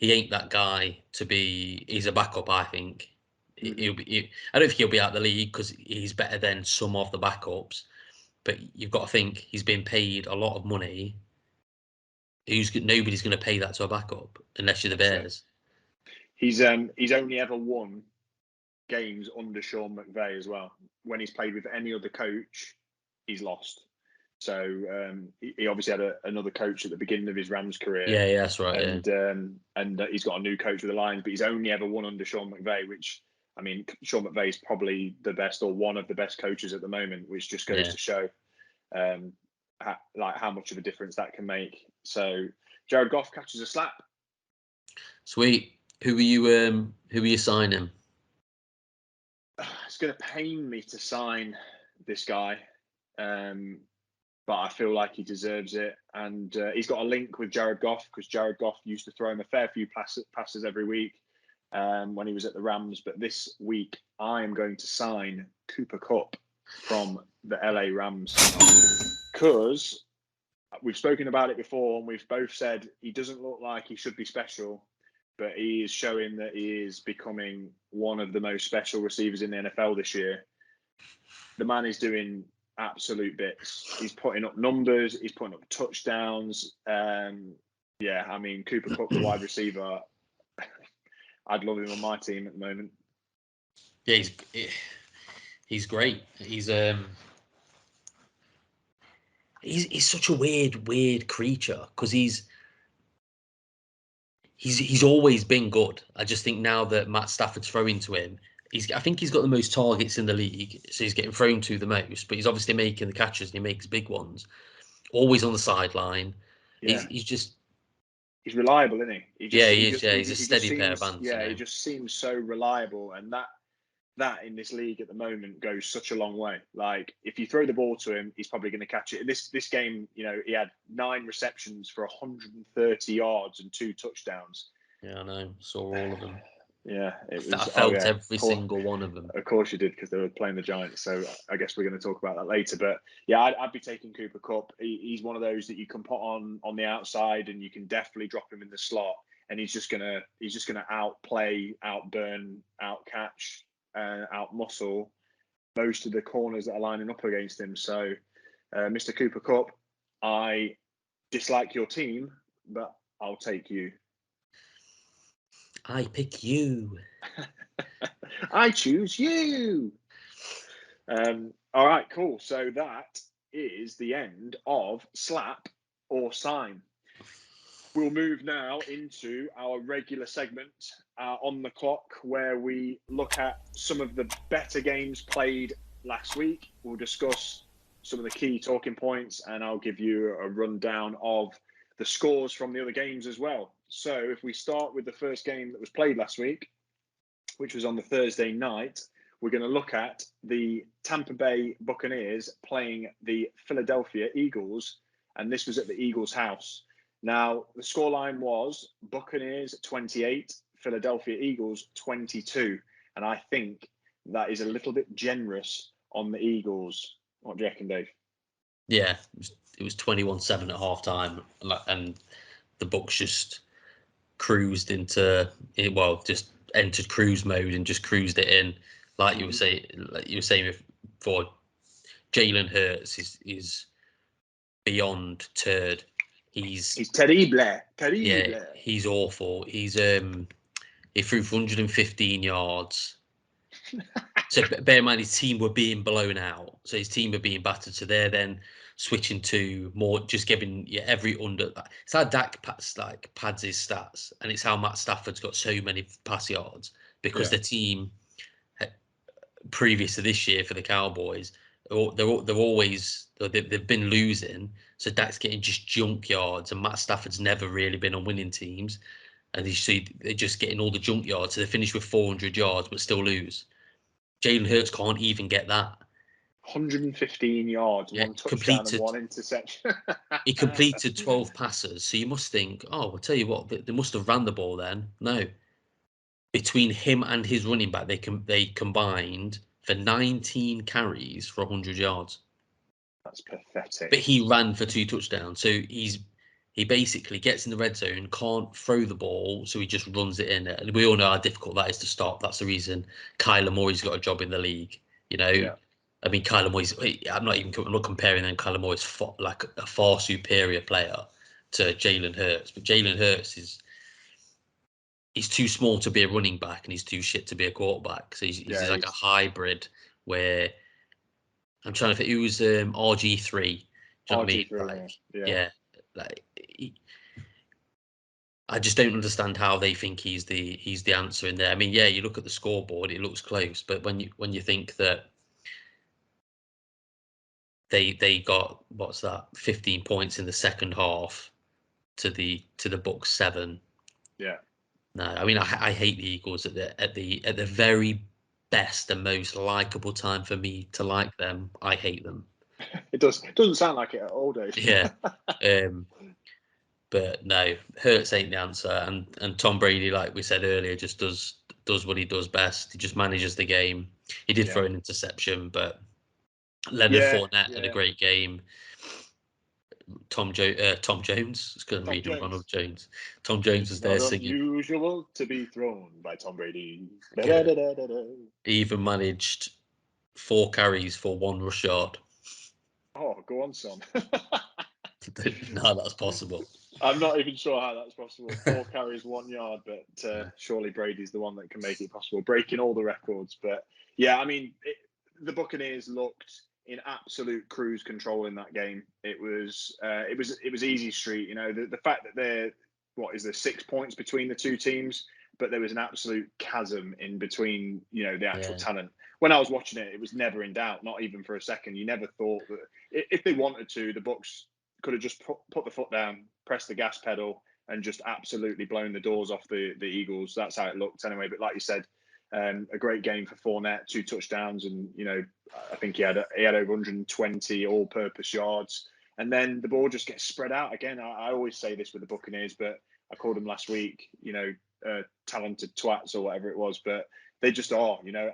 ain't that guy to be. He's a backup, I think. Mm-hmm. I don't think he'll be out of the league because he's better than some of the backups. But you've got to think he's been paid a lot of money. Nobody's going to pay that to a backup unless you're the Bears. He's only ever won games under Sean McVay as well. When he's played with any other coach, he's lost. So he obviously had another coach at the beginning of his Rams career. Yeah, that's right. And he's got a new coach with the Lions, but he's only ever won under Sean McVay, which, I mean, Sean McVay is probably the best or one of the best coaches at the moment, which just goes to show how much of a difference that can make. So Jared Goff catches a slap. Sweet. Who are you signing? It's going to pain me to sign this guy, but I feel like he deserves it. And he's got a link with Jared Goff because Jared Goff used to throw him a fair few passes every week when he was at the Rams. But this week, I am going to sign Cooper Kupp from the LA Rams because we've spoken about it before and we've both said he doesn't look like he should be special, but he is showing that he is becoming one of the most special receivers in the NFL this year. The man is doing absolute bits. He's putting up numbers. He's putting up touchdowns. Yeah, I mean, Cooper Kupp, the wide receiver, I'd love him on my team at the moment. Yeah, he's great. He's such a weird creature because he's always been good. I just think now that Matt Stafford's throwing to him, I think he's got the most targets in the league, so he's getting thrown to the most. But he's obviously making the catches and he makes big ones. Always on the sideline. Yeah. He's reliable, isn't he? He is. He's a steady pair of hands. Yeah, he just seems so reliable, and that in this league at the moment goes such a long way. Like if you throw the ball to him, he's probably going to catch it. This game, you know, he had 9 receptions for 130 yards and 2 touchdowns. Yeah, I know. Saw all of them. Yeah, I felt every single one of them. Of course you did, because they were playing the Giants. So I guess we're going to talk about that later. But yeah, I'd be taking Cooper Kupp. He's one of those that you can put on the outside, and you can definitely drop him in the slot, and he's just gonna outplay, outburn, outcatch, outmuscle most of the corners that are lining up against him. So, Mr. Cooper Kupp, I dislike your team, but I'll take you. I pick you. I choose you. All right, cool. So that is the end of Slap or Sign. We'll move now into our regular segment on the clock, where we look at some of the better games played last week. We'll discuss some of the key talking points, and I'll give you a rundown of the scores from the other games as well. So if we start with the first game that was played last week, which was on the Thursday night, we're going to look at the Tampa Bay Buccaneers playing the Philadelphia Eagles, and this was at the Eagles' house. Now, the scoreline was Buccaneers 28, Philadelphia Eagles 22, and I think that is a little bit generous on the Eagles. What do you reckon, Dave? Yeah, it was 21-7 at halftime, and the Bucs just cruised into it. Well, just entered cruise mode and just cruised it in, like you were saying. Like you were saying before, Jalen Hurts is beyond turd. He's terrible. Yeah, he's awful. He threw for 115 yards. So bear in mind, his team were being blown out. So his team were being battered. So they're then switching to more, just giving every under. It's how Dak pads his stats, and it's how Matt Stafford's got so many pass yards because the team previous to this year for the Cowboys, they've been losing. So Dak's getting just junk yards, and Matt Stafford's never really been on winning teams, and they're just getting all the junk yards. So they finish with 400 yards but still lose. Jalen Hurts can't even get that. 115 yards, Yeah, one touchdown and one interception. he completed 12 passes. So you must think, oh, I'll tell you what, they must have ran the ball then. No. Between him and his running back, they combined for 19 carries for 100 yards. That's pathetic. But he ran for 2 touchdowns. So he basically gets in the red zone, can't throw the ball, so he just runs it in. And we all know how difficult that is to stop. That's the reason Kyler Murray's got a job in the league. You know, Yeah. I mean, Kyler Murray's. I'm not comparing them. Kyler Murray's like a far superior player to Jalen Hurts, but Jalen Hurts he's too small to be a running back and he's too shit to be a quarterback. So he's like a hybrid where I'm trying to think. It was RG3. Do you know what I mean? RG3, Like, yeah. like I just don't understand how they think he's the answer in there. I mean, yeah, you look at the scoreboard, it looks close, but when you think that they got, what's that, 15 points in the second half to the Bucks 7. Yeah. No, I mean, I hate the Eagles at the very best and most likable time for me to like them. I hate them. It doesn't sound like it at all, Dave. Yeah. But no, Hurts ain't the answer, and Tom Brady, like we said earlier, just does what he does best. He just manages the game. He did throw an interception, but Leonard Fournette had a great game. Tom Jones, it's because I'm reading Ronald Jones. Tom Jones was there singing. Unusual to be thrown by Tom Brady. He even managed 4 carries for 1 rush yard. Oh, go on, son. No, that's possible. I'm not even sure how that's possible. 4 carries, 1 yard, but surely Brady's the one that can make it possible, breaking all the records. But yeah, I mean, the Buccaneers looked in absolute cruise control in that game. It was easy street. You know, the fact that there 6 points between the two teams, but there was an absolute chasm in between. You know, the actual talent. When I was watching it, it was never in doubt, not even for a second. You never thought that if they wanted to, the Bucs could have just put the foot down, pressed the gas pedal, and just absolutely blown the doors off the Eagles. That's how it looked anyway. But like you said, a great game for Fournette, 2 touchdowns, and you know, I think he had over 120 all-purpose yards. And then the ball just gets spread out again. I always say this with the Buccaneers, but I called them last week, you know, talented twats or whatever it was, but they just are, you know.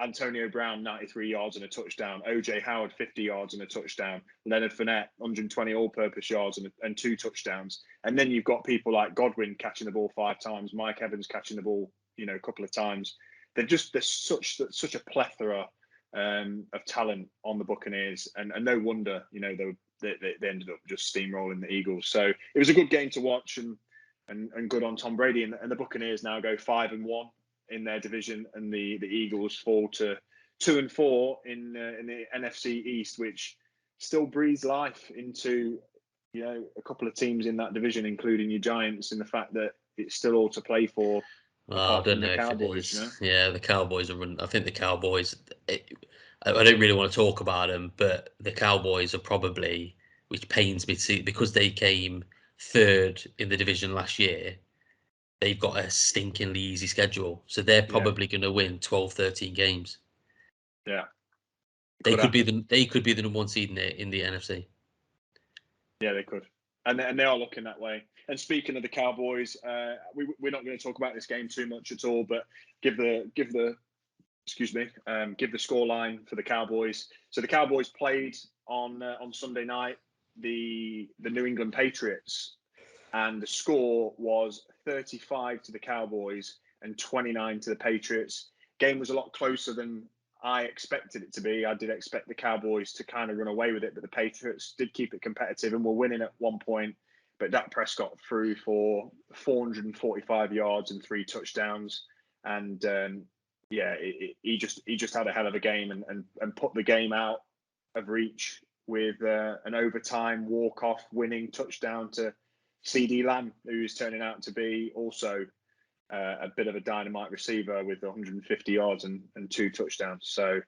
Antonio Brown, 93 yards and a touchdown. OJ Howard, 50 yards and a touchdown. Leonard Fournette, 120 all-purpose yards and 2 touchdowns. And then you've got people like Godwin catching the ball 5 times, Mike Evans catching the ball, you know, a couple of times. There's such a plethora of talent on the Buccaneers, and no wonder, you know, they ended up just steamrolling the Eagles. So it was a good game to watch, and good on Tom Brady. And the Buccaneers now go 5-1. In their division, and the Eagles fall to 2-4 in the NFC East, which still breathes life into, you know, a couple of teams in that division, including your Giants, in the fact that it's still all to play for. Well, I don't know if it is. You know? Yeah, the Cowboys are running. I think the Cowboys. I don't really want to talk about them, but the Cowboys are probably, which pains me to see, because they came 3rd in the division last year. They've got a stinkingly easy schedule. So they're probably going to win 12, 13 games. Yeah. They could be the number 1 seed in the NFC. Yeah, they could. And they are looking that way. And speaking of the Cowboys, we're not going to talk about this game too much at all, but give the scoreline for the Cowboys. So the Cowboys played on Sunday night the New England Patriots, and the score was 35 to the Cowboys and 29 to the Patriots. Game was a lot closer than I expected it to be. I did expect the Cowboys to kind of run away with it, but the Patriots did keep it competitive and were winning at one point. But Dak Prescott threw for 445 yards and 3 touchdowns, and he just had a hell of a game and put the game out of reach with an overtime walk-off winning touchdown to CeeDee Lamb, who's turning out to be also a bit of a dynamite receiver with 150 yards and 2 touchdowns. So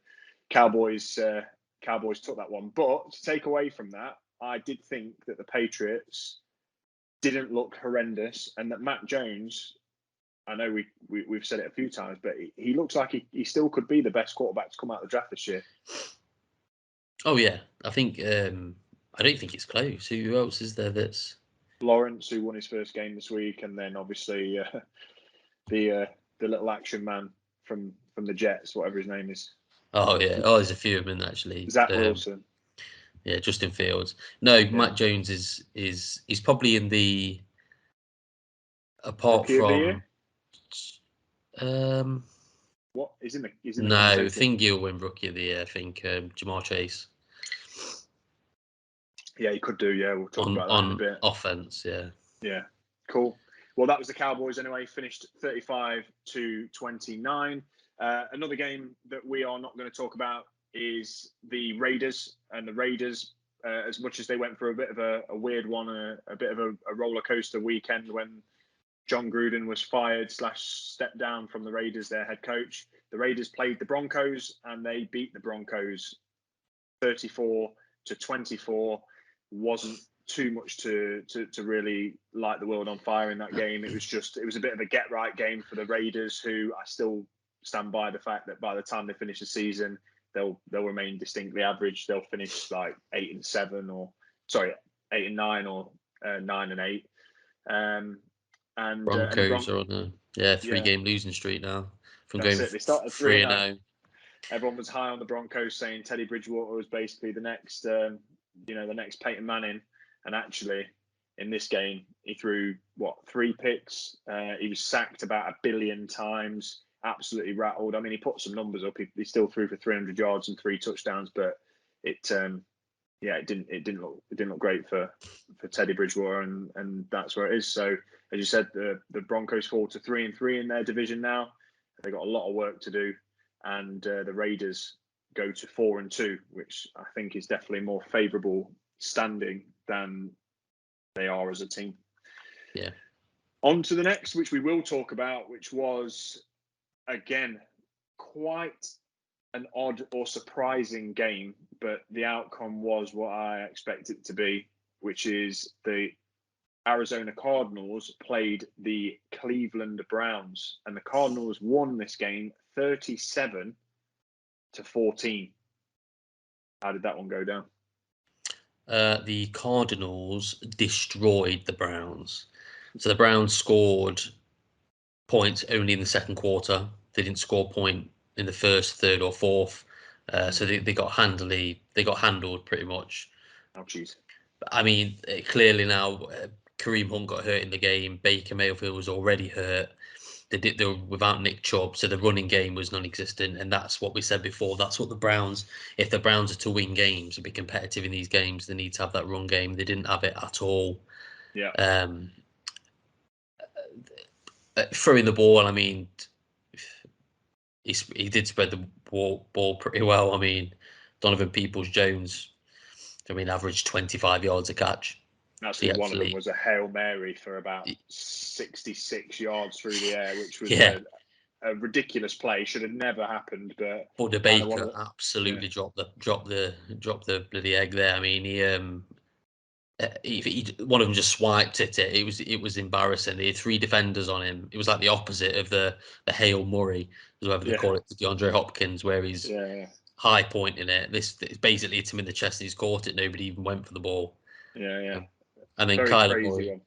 Cowboys took that one. But to take away from that, I did think that the Patriots didn't look horrendous, and that Mac Jones, I know we've said it a few times, but he looks like he still could be the best quarterback to come out of the draft this year. Oh yeah, I think I don't think it's close. Who else is there that's Lawrence, who won his first game this week, and then obviously the little action man from the Jets, whatever his name is, Oh yeah. Oh, there's a few of them actually. Zach Wilson. Yeah, Justin Fields. No, Yeah, Matt Jones is he's probably in the apart rookie of the year. from um What he's in the no, conversation. Thingy will win Rookie of the Year. I think Jamar Chase Yeah, he could do. Yeah, we'll talk about that in a on bit. offense. Yeah. Yeah, cool. Well, that was the Cowboys anyway. Finished 35-29. Another game that we are not going to talk about is the Raiders. And the Raiders, as much as they went for a bit of a weird one, a bit of a roller coaster weekend when John Gruden was fired / stepped down from the Raiders, their head coach. The Raiders played the Broncos and they beat the Broncos 34-24. Wasn't too much to really light the world on fire in that game. It was a bit of a get right game for the Raiders, who I still stand by the fact that by the time they finish the season, they'll remain distinctly average. They'll finish like 8-7, or sorry, 8-9, or 9-8. And Broncos are on a 3-game yeah, losing streak now from that's going it. They started 3-0. 3-0. Everyone was high on the Broncos, saying Teddy Bridgewater was basically the next, the next Peyton Manning. And actually, in this game, he threw 3 picks. He was sacked about 1 billion times. Absolutely rattled. I mean, he put some numbers up. He still threw for 300 yards and 3 touchdowns, but it didn't look great for Teddy Bridgewater, and that's where it is. So as you said, the Broncos fall to 3-3 in their division now. They've got a lot of work to do, and the Raiders go to 4-2, which I think is definitely more favourable standing than they are as a team. Yeah. On to the next, which we will talk about, which was again quite an odd or surprising game, but the outcome was what I expected it to be, which is the Arizona Cardinals played the Cleveland Browns, and the Cardinals won this game 37-14. How did that one go down? The Cardinals destroyed the Browns. So the Browns scored points only in the second quarter. They didn't score a point in the first, third, or fourth. So they got handled pretty much. Oh, jeez. I mean, clearly now Kareem Hunt got hurt in the game. Baker Mayfield was already hurt. They were without Nick Chubb, so the running game was non-existent, and that's what we said before. That's what the Browns, if the Browns are to win games and be competitive in these games, they need to have that run game. They didn't have it at all. Yeah. Throwing the ball, I mean, he did spread the ball pretty well. I mean, Donovan Peoples-Jones, I mean, averaged 25 yards a catch. Actually, one of them was a Hail Mary for about 66 yards through the air, which was a ridiculous play. Should have never happened, but the Baker absolutely dropped the bloody egg there. I mean, he one of them just swiped at it. It was embarrassing. He had 3 defenders on him. It was like the opposite of the Hail Murray, whatever they call it, to DeAndre Hopkins, where he's high pointing it. This basically hit him in the chest and he's caught it. Nobody even went for the ball. Yeah. And then Very Kyler crazy Murray. one.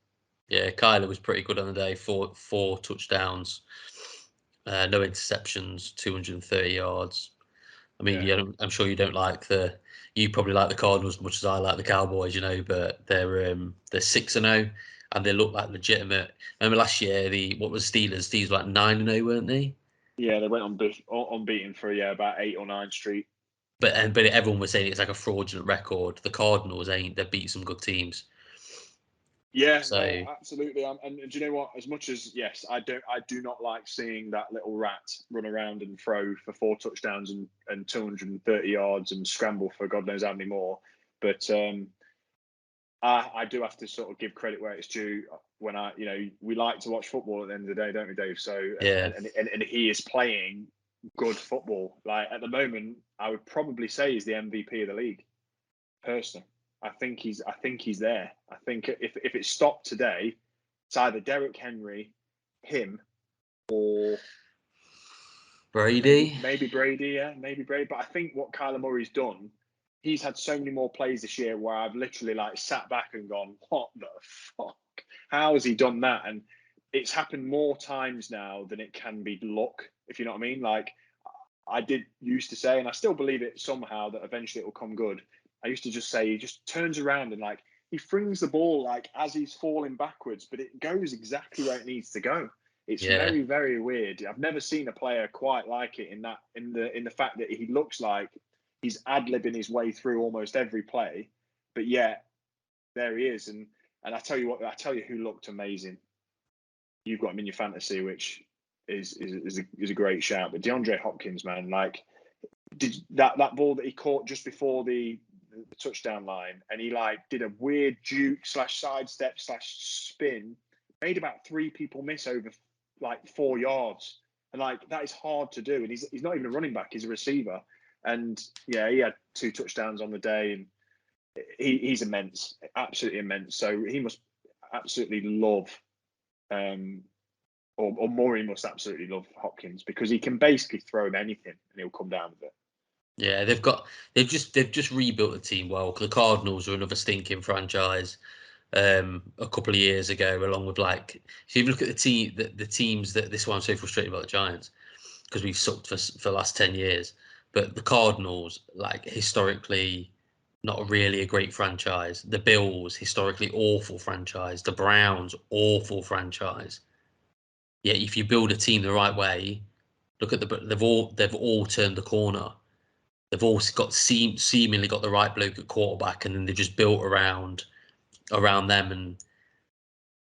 Yeah, Kyler was pretty good on the day. Four touchdowns, no interceptions, 230 yards. I mean, I'm sure you don't like you probably like the Cardinals as much as I like the Cowboys, but they're 6-0 and they look like legitimate. Remember last year, what was Steelers? Steelers were like 9-0, weren't they? Yeah, they went unbeaten for about 8 or 9 straight. But everyone was saying it's like a fraudulent record. The Cardinals ain't. They beat some good teams. Yeah, so, no, absolutely. And do you know what? As much as yes, I do not like seeing that little rat run around and throw for 4 touchdowns and 230 yards and scramble for God knows how many more. But I do have to sort of give credit where it's due. When we like to watch football at the end of the day, don't we, Dave? So and he is playing good football. Like at the moment, I would probably say he's the MVP of the league. Personally, I think he's there. I think if it stopped today, it's either Derrick Henry, him, or Brady. Maybe Brady. Yeah, maybe Brady. But I think what Kyler Murray's done he's had so many more plays this year where I've literally like sat back and gone, what the fuck? How has he done that? And it's happened more times now than it can be luck, if you know what I mean. Like I did used to say, and I still believe it somehow, that eventually it will come good. I used to just say he just turns around and like he flings the ball like as he's falling backwards, but it goes exactly where it needs to go. It's Yeah. very, very weird. I've never seen a player quite like it in the fact that he looks like he's ad-libbing his way through almost every play, but yet there he is. And I tell you what, I tell you who looked amazing. You've got him in your fantasy, which is a great shout. But DeAndre Hopkins, man, like did that ball that he caught just before the touchdown line, and he like did a weird juke / sidestep / spin, made about 3 people miss over like 4 yards, and like that is hard to do. And he's not even a running back; he's a receiver. And yeah, he had 2 touchdowns on the day, and he's immense, absolutely immense. So he must absolutely love, or Murray must absolutely love Hopkins, because he can basically throw him anything and he'll come down with it. Yeah, they've just rebuilt the team well. The Cardinals are another stinking franchise. A couple of years ago, along with like, if you look at the teams that this is why I'm so frustrated about the Giants, because we've sucked for the last 10 years. But the Cardinals, like historically, not really a great franchise. The Bills, historically awful franchise. The Browns, awful franchise. Yet if you build a team the right way, look at they've all turned the corner. They've all got seemingly got the right bloke at quarterback, and then they just built around them, and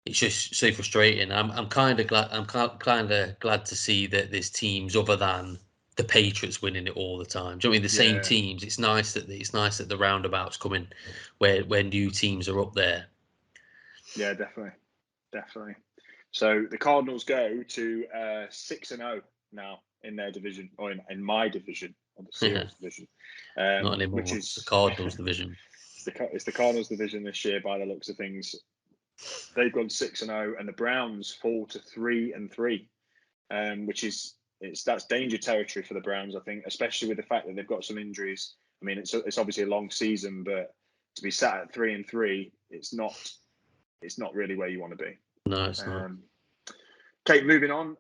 it's just so frustrating. I'm kind of glad to see that there's teams other than the Patriots winning it all the time. Do you know what I mean? The same teams. It's nice that the roundabouts coming where new teams are up there. Yeah, definitely. So the Cardinals go to 6-0 now in their division, or in my division, or the Seals division, Not anymore. Which is the Cardinals division. It's the Cardinals division this year by the looks of things. They've gone 6-0, and the Browns fall to 3-3, which is that's danger territory for the Browns, I think, especially with the fact that they've got some injuries. I mean, it's obviously a long season, but to be sat at 3-3, it's not really where you want to be. No, it's not. Okay, moving on.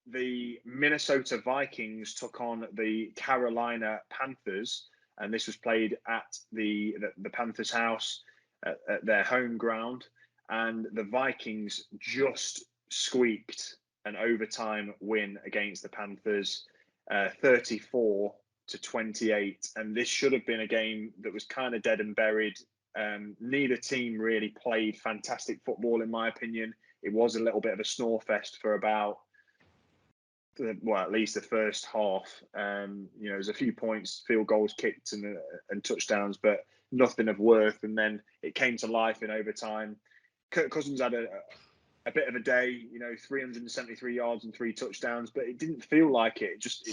The Minnesota Vikings took on the Carolina Panthers, and this was played at the Panthers' house at their home ground. And the Vikings just squeaked an overtime win against the Panthers, 34-28. And this should have been a game that was kind of dead and buried. Neither team really played fantastic football, in my opinion. It was a little bit of a snore fest for about, well, at least the first half. There's a few points, field goals kicked and touchdowns, but nothing of worth. And then it came to life in overtime. Kirk Cousins had a bit of a day, 373 yards and 3 touchdowns, but it didn't feel like it. It just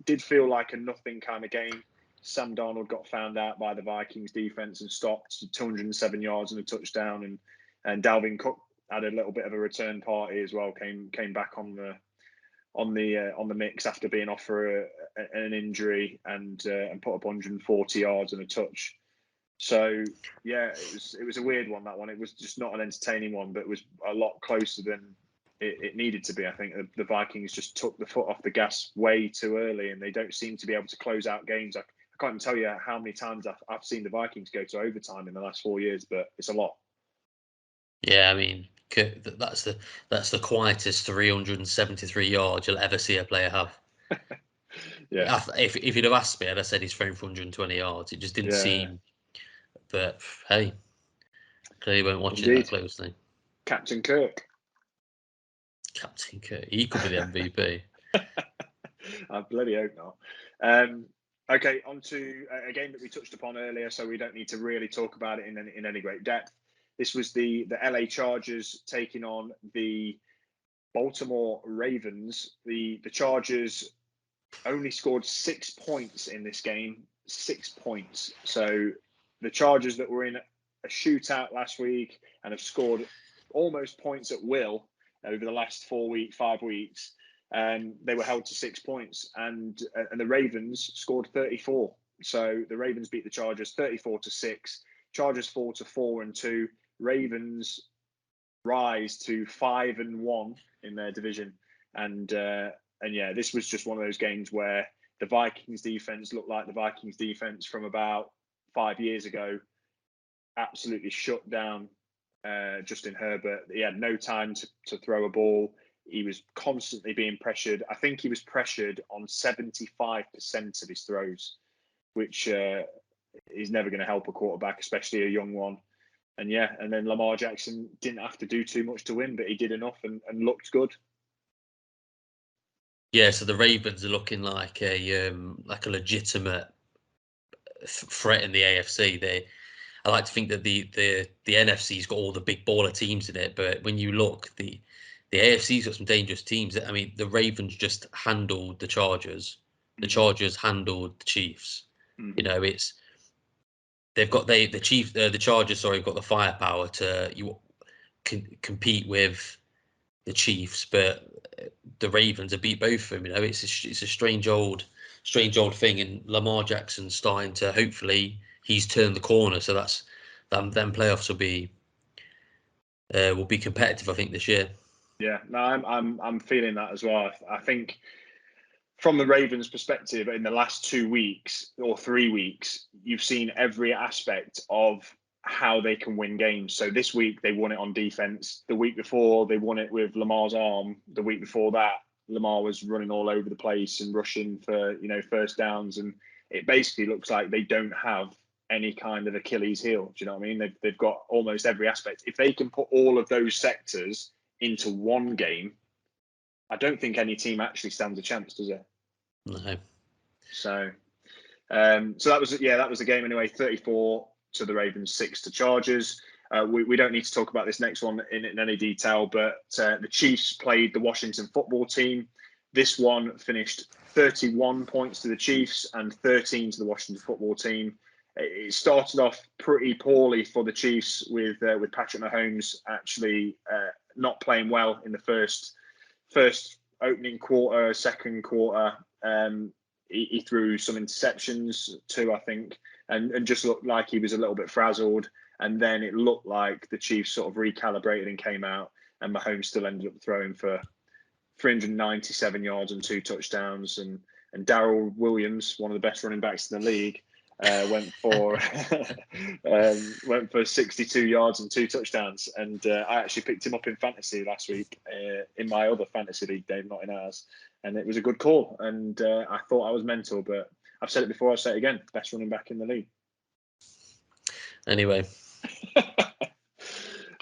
did feel like a nothing kind of game. Sam Darnold got found out by the Vikings defense and stopped 207 yards and a touchdown, and Dalvin Cook had a little bit of a return party as well. Came back on the mix after being off for an injury and put up 140 yards and a touch. So yeah, it was a weird one, that one. It was just not an entertaining one, but it was a lot closer than it needed to be. I think the Vikings just took the foot off the gas way too early, and they don't seem to be able to close out games. I can't even tell you how many times I've seen the Vikings go to overtime in the last 4 years, but it's a lot. Yeah, I mean, that's the quietest 373 yards you'll ever see a player have. Yeah. If you'd have asked me, I'd have said he's thrown for 120 yards. It just didn't seem. But hey, clearly won't watch it that closely. Captain Kirk. He could be the MVP. I bloody hope not. Okay, on to a game that we touched upon earlier, so we don't need to really talk about it in any great depth. This was the LA Chargers taking on the Baltimore Ravens. The Chargers only scored 6 points in this game. 6 points. So the Chargers that were in a shootout last week and have scored almost points at will over the last 5 weeks, they were held to 6 points, and the Ravens scored 34. So the Ravens beat the Chargers 34-6. Chargers fall to 4-2. Ravens rise to 5-1 in their division. And yeah, this was just one of those games where the Vikings defense looked like the Vikings defense from about 5 years ago. Absolutely shut down Justin Herbert. He had no time to throw a ball. He was constantly being pressured. I think he was pressured on 75% of his throws, which is never going to help a quarterback, especially a young one. And yeah, and then Lamar Jackson didn't have to do too much to win, but he did enough and looked good. Yeah, so the Ravens are looking like a legitimate threat in the AFC. I like to think that the NFC's got all the big baller teams in it, but when you look, the AFC's got some dangerous teams. I mean, the Ravens just handled the Chargers. The Chargers handled the Chiefs. Mm-hmm. You know, the Chargers have got the firepower to compete with the Chiefs, but the Ravens have beat both of them. You know, it's a strange old thing, and Lamar Jackson's starting to, hopefully he's turned the corner, so that's them playoffs will be competitive, I think, this year. Yeah, no, I'm feeling that as well. I think from the Ravens' perspective, in the last 2 weeks or 3 weeks, you've seen every aspect of how they can win games. So this week they won it on defense. The week before they won it with Lamar's arm. The week before that, Lamar was running all over the place and rushing for first downs. And it basically looks like they don't have any kind of Achilles heel. Do you know what I mean? They've got almost every aspect. If they can put all of those sectors into one game, I don't think any team actually stands a chance, does it? No. So that was the game anyway. 34 to the Ravens, 6 to Chargers. We don't need to talk about this next one in any detail, but the Chiefs played the Washington football team. This one finished 31 points to the Chiefs and 13 to the Washington football team. It started off pretty poorly for the Chiefs with Patrick Mahomes actually not playing well in the first opening quarter, second quarter. He threw some interceptions too, I think, and just looked like he was a little bit frazzled. And then it looked like the Chiefs sort of recalibrated and came out, and Mahomes still ended up throwing for 397 yards and 2 touchdowns. And Darrell Williams, one of the best running backs in the league, went for 62 yards and 2 touchdowns. And I actually picked him up in fantasy last week in my other fantasy league, Dave, not in ours. And it was a good call. And I thought I was mental, but I've said it before, I'll say it again. Best running back in the league. Anyway.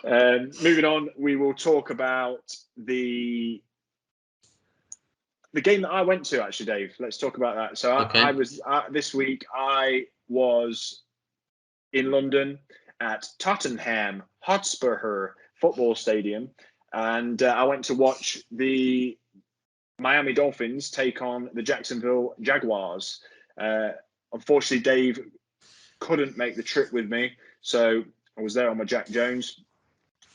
Moving on, we will talk about the game that I went to, actually, Dave. Let's talk about that. So okay. I was this week. I was in London at Tottenham Hotspur football stadium, and I went to watch the Miami Dolphins take on the Jacksonville Jaguars. Unfortunately, Dave couldn't make the trip with me, so I was there on my Jack Jones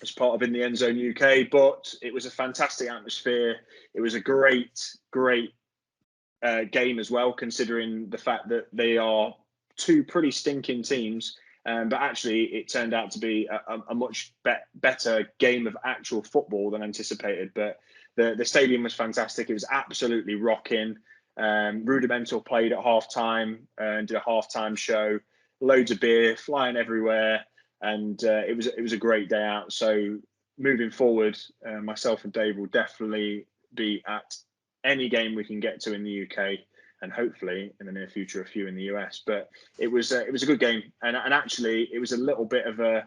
as part of In the End Zone UK, but it was a fantastic atmosphere. It was a great game as well, considering the fact that they are 2 pretty stinking teams. But actually, it turned out to be a much better game of actual football than anticipated. But the stadium was fantastic. It was absolutely rocking. Rudimental played at halftime and did a halftime show. Loads of beer flying everywhere. And it was a great day out. So moving forward, myself and Dave will definitely be at any game we can get to in the UK, and hopefully in the near future a few in the US. But it was a good game, and actually it was a little bit of a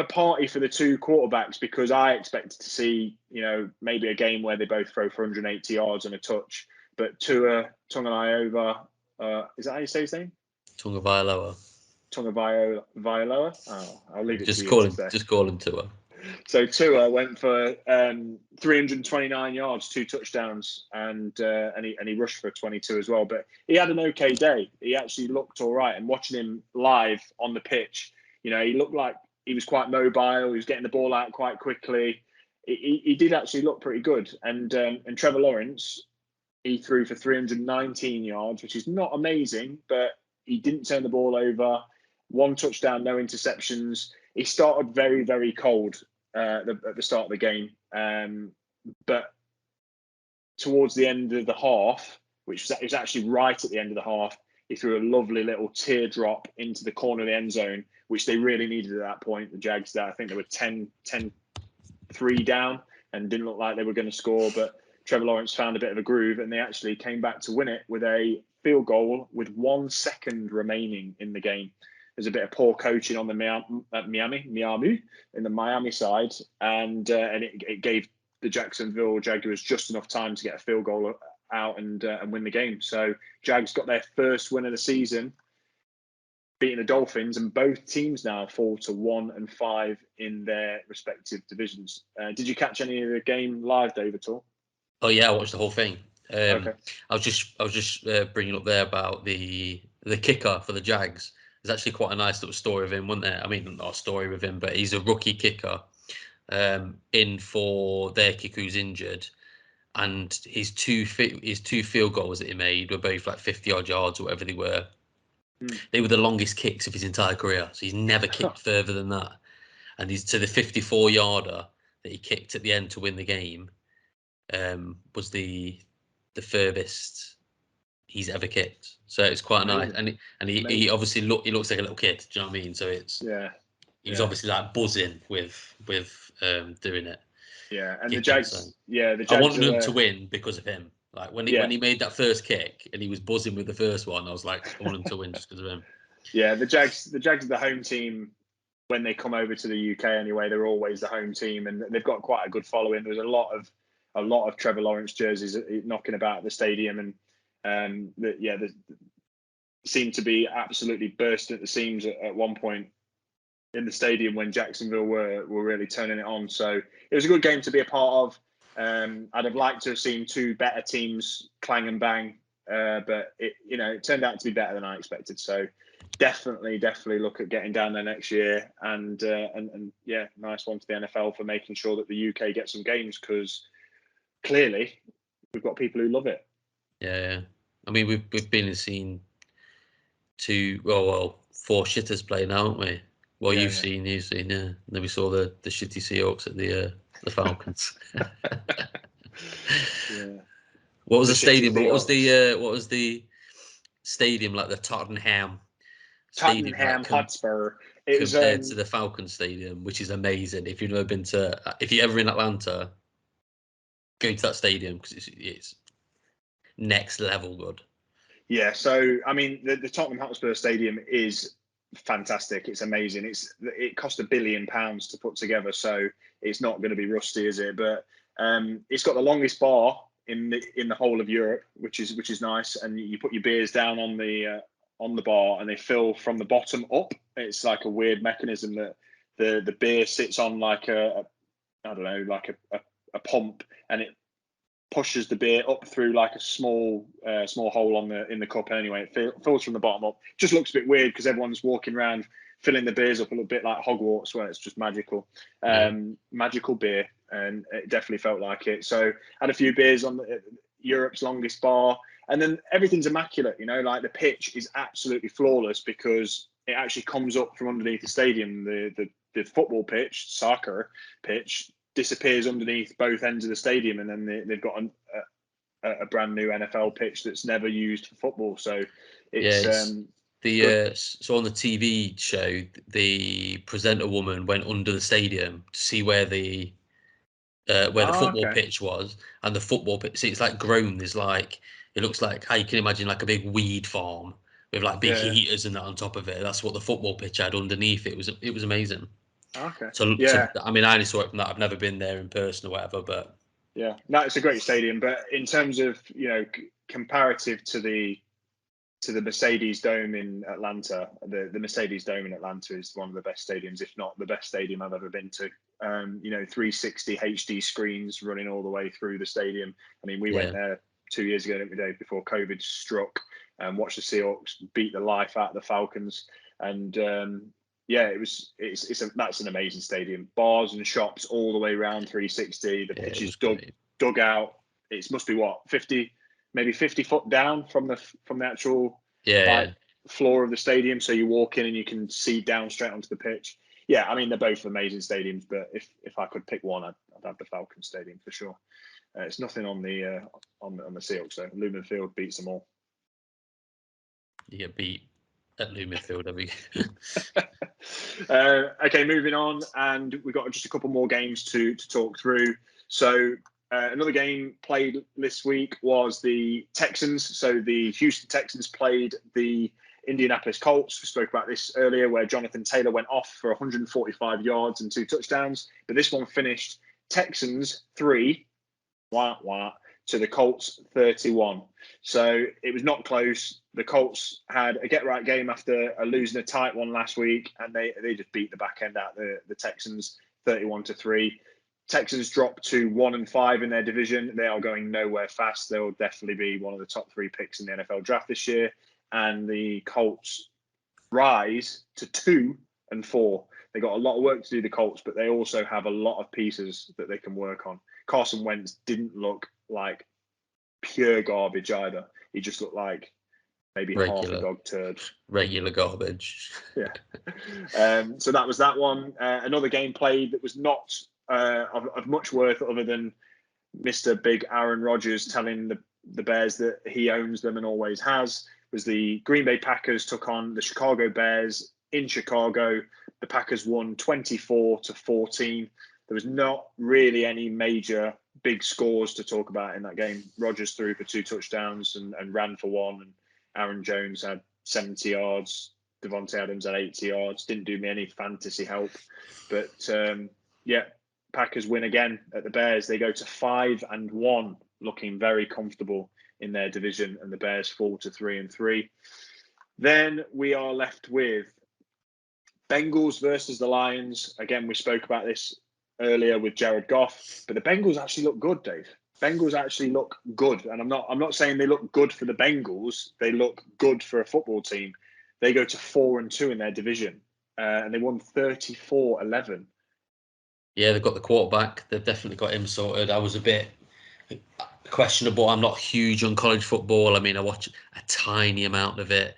party for the 2 quarterbacks, because I expected to see maybe a game where they both throw for 180 yards and a touch. But Tua Tagovailoa, is that how you say his name? Tagovailoa. Oh, I'll leave it just to call you him. to say. Just call him Tua. So Tua went for 329 yards, 2 touchdowns, and he rushed for 22 as well. But he had an okay day. He actually looked all right. And watching him live on the pitch, he looked like he was quite mobile. He was getting the ball out quite quickly. He did actually look pretty good. And Trevor Lawrence, he threw for 319 yards, which is not amazing, but he didn't turn the ball over. 1 touchdown, no interceptions. He started very, very cold at the start of the game. But towards the end of the half, which was actually right at the end of the half, he threw a lovely little teardrop into the corner of the end zone, which they really needed at that point. The Jags, I think they were 10-3 down and didn't look like they were going to score. But Trevor Lawrence found a bit of a groove, and they actually came back to win it with a field goal with 1 second remaining in the game. There's a bit of poor coaching on the Miami in the Miami side, and it gave the Jacksonville Jaguars just enough time to get a field goal out and win the game. So Jags got their first win of the season, beating the Dolphins, and both teams now fall to 1-5 in their respective divisions. Did you catch any of the game live, Dave, at all? Oh yeah, I watched the whole thing. Okay. I was just bringing up there about the kicker for the Jags. There's actually quite a nice little story of him, wasn't there? I mean, not a story with him, but he's a rookie kicker in for their kicker who's injured, and his two field goals that he made were both like 50-odd yards or whatever they were. They were the longest kicks of his entire career, so he's never kicked further than that. And he's to the 54-yarder that he kicked at the end to win the game. Was the furthest he's ever kicked. So it's quite Amazing. nice, and he obviously he looks like a little kid. Do you know what I mean? So it's he was obviously like buzzing with doing it. Yeah, and kicking, the Jags. so. Yeah, the Jags. I wanted him to win because of him. Like when he made that first kick and he was buzzing with the first one, I was like, I want him to win just because of him. Yeah, the Jags are the home team when they come over to the UK. Anyway, they're always the home team, and they've got quite a good following. There's a lot of Trevor Lawrence jerseys knocking about the stadium, and they seemed to be absolutely bursting at the seams at one point in the stadium when Jacksonville were really turning it on. So it was a good game to be a part of. I'd have liked to have seen 2 better teams clang and bang, but it turned out to be better than I expected. So definitely look at getting down there next year, and nice one to the NFL for making sure that the UK get some games, because clearly we've got people who love it. Yeah. I mean, we've been and seen 4 shitters play now, haven't we? Well, you've seen, yeah. And then we saw the shitty Seahawks at the Falcons. Yeah. What was the stadium? What was the stadium like? The Tottenham Hotspur. It compared was to the Falcon Stadium, which is amazing. If you've ever been if you're ever in Atlanta, go to that stadium because it's next level good. Yeah, so I mean, the Tottenham Hotspur Stadium is fantastic. It's amazing. It cost £1 billion to put together, so it's not going to be rusty, is it? But it's got the longest bar in the whole of Europe, which is nice. And you put your beers down on the bar, and they fill from the bottom up. It's like a weird mechanism that the beer sits on like a pump, and it pushes the beer up through like a small hole in the cup. Anyway, it fills from the bottom up. Just looks a bit weird because everyone's walking around filling the beers up a little bit like Hogwarts, where it's just magical. Magical beer, and it definitely felt like it. So had a few beers on Europe's longest bar, and then everything's immaculate. Like the pitch is absolutely flawless because it actually comes up from underneath the stadium. The football pitch, soccer pitch, disappears underneath both ends of the stadium, and then they've got a brand new NFL pitch that's never used for football. So it's so on the TV show, the presenter woman went under the stadium to see where the football pitch was, and the football pitch. See, it's like grown. There's like, it looks like how you can imagine like a big weed farm with like big heaters and that on top of it. That's what the football pitch had underneath. It was amazing. Okay. So I mean, I only saw it from that. I've never been there in person or whatever, but yeah, no, it's a great stadium. But in terms of comparative to the Mercedes Dome in Atlanta, the Mercedes Dome in Atlanta is one of the best stadiums, if not the best stadium I've ever been to. 360 HD screens running all the way through the stadium. I mean, we went there 2 years ago, every day before COVID struck, and watched the Seahawks beat the life out of the Falcons. And that's an amazing stadium. Bars and shops all the way around 360. The pitch is dug out. It must be 50 maybe 50 foot down from the actual Yeah. floor of the stadium. So you walk in and you can see down straight onto the pitch. Yeah, I mean, they're both amazing stadiums, but if I could pick one, I'd have the Falcon Stadium for sure. It's nothing on the Seahawks though. Lumen Field beats them all. You get beat at Lumen Field every. Okay, moving on, and we've got just a couple more games to talk through. So another game played this week was the Texans. So the Houston Texans played the Indianapolis Colts. We spoke about this earlier, where Jonathan Taylor went off for 145 yards and 2 touchdowns. But this one finished Texans 3, to the Colts 31. So it was not close. The Colts had a get-right game after losing a tight one last week, and they just beat the back end out the Texans 31-3. Texans dropped to 1-5 in their division. They are going nowhere fast. They'll definitely be one of the top 3 picks in the NFL draft this year. And the Colts rise to 2-4. They got a lot of work to do, the Colts, but they also have a lot of pieces that they can work on. Carson Wentz didn't look like pure garbage either. He just looked like maybe half a dog turd. Regular garbage. Yeah. So that was that one. Another game played that was not of much worth other than Mr. Big Aaron Rodgers telling the Bears that he owns them and always has, was the Green Bay Packers took on the Chicago Bears in Chicago. The Packers won 24-14. There was not really any major big scores to talk about in that game. Rodgers threw for 2 touchdowns and ran for 1. And Aaron Jones had 70 yards. Devontae Adams had 80 yards. Didn't do me any fantasy help. But, Packers win again at the Bears. They go to 5-1, looking very comfortable in their division. And the Bears fall to 3-3. Then we are left with Bengals versus the Lions. Again, we spoke about this earlier with Jared Goff, but the Bengals actually look good, Dave. Bengals actually look good, and I'm not saying they look good for the Bengals. They look good for a football team. They go to 4-2 in their division, and they won 34-11. Yeah, they've got the quarterback. They've definitely got him sorted. I was a bit questionable. I'm not huge on college football. I mean, I watch a tiny amount of it.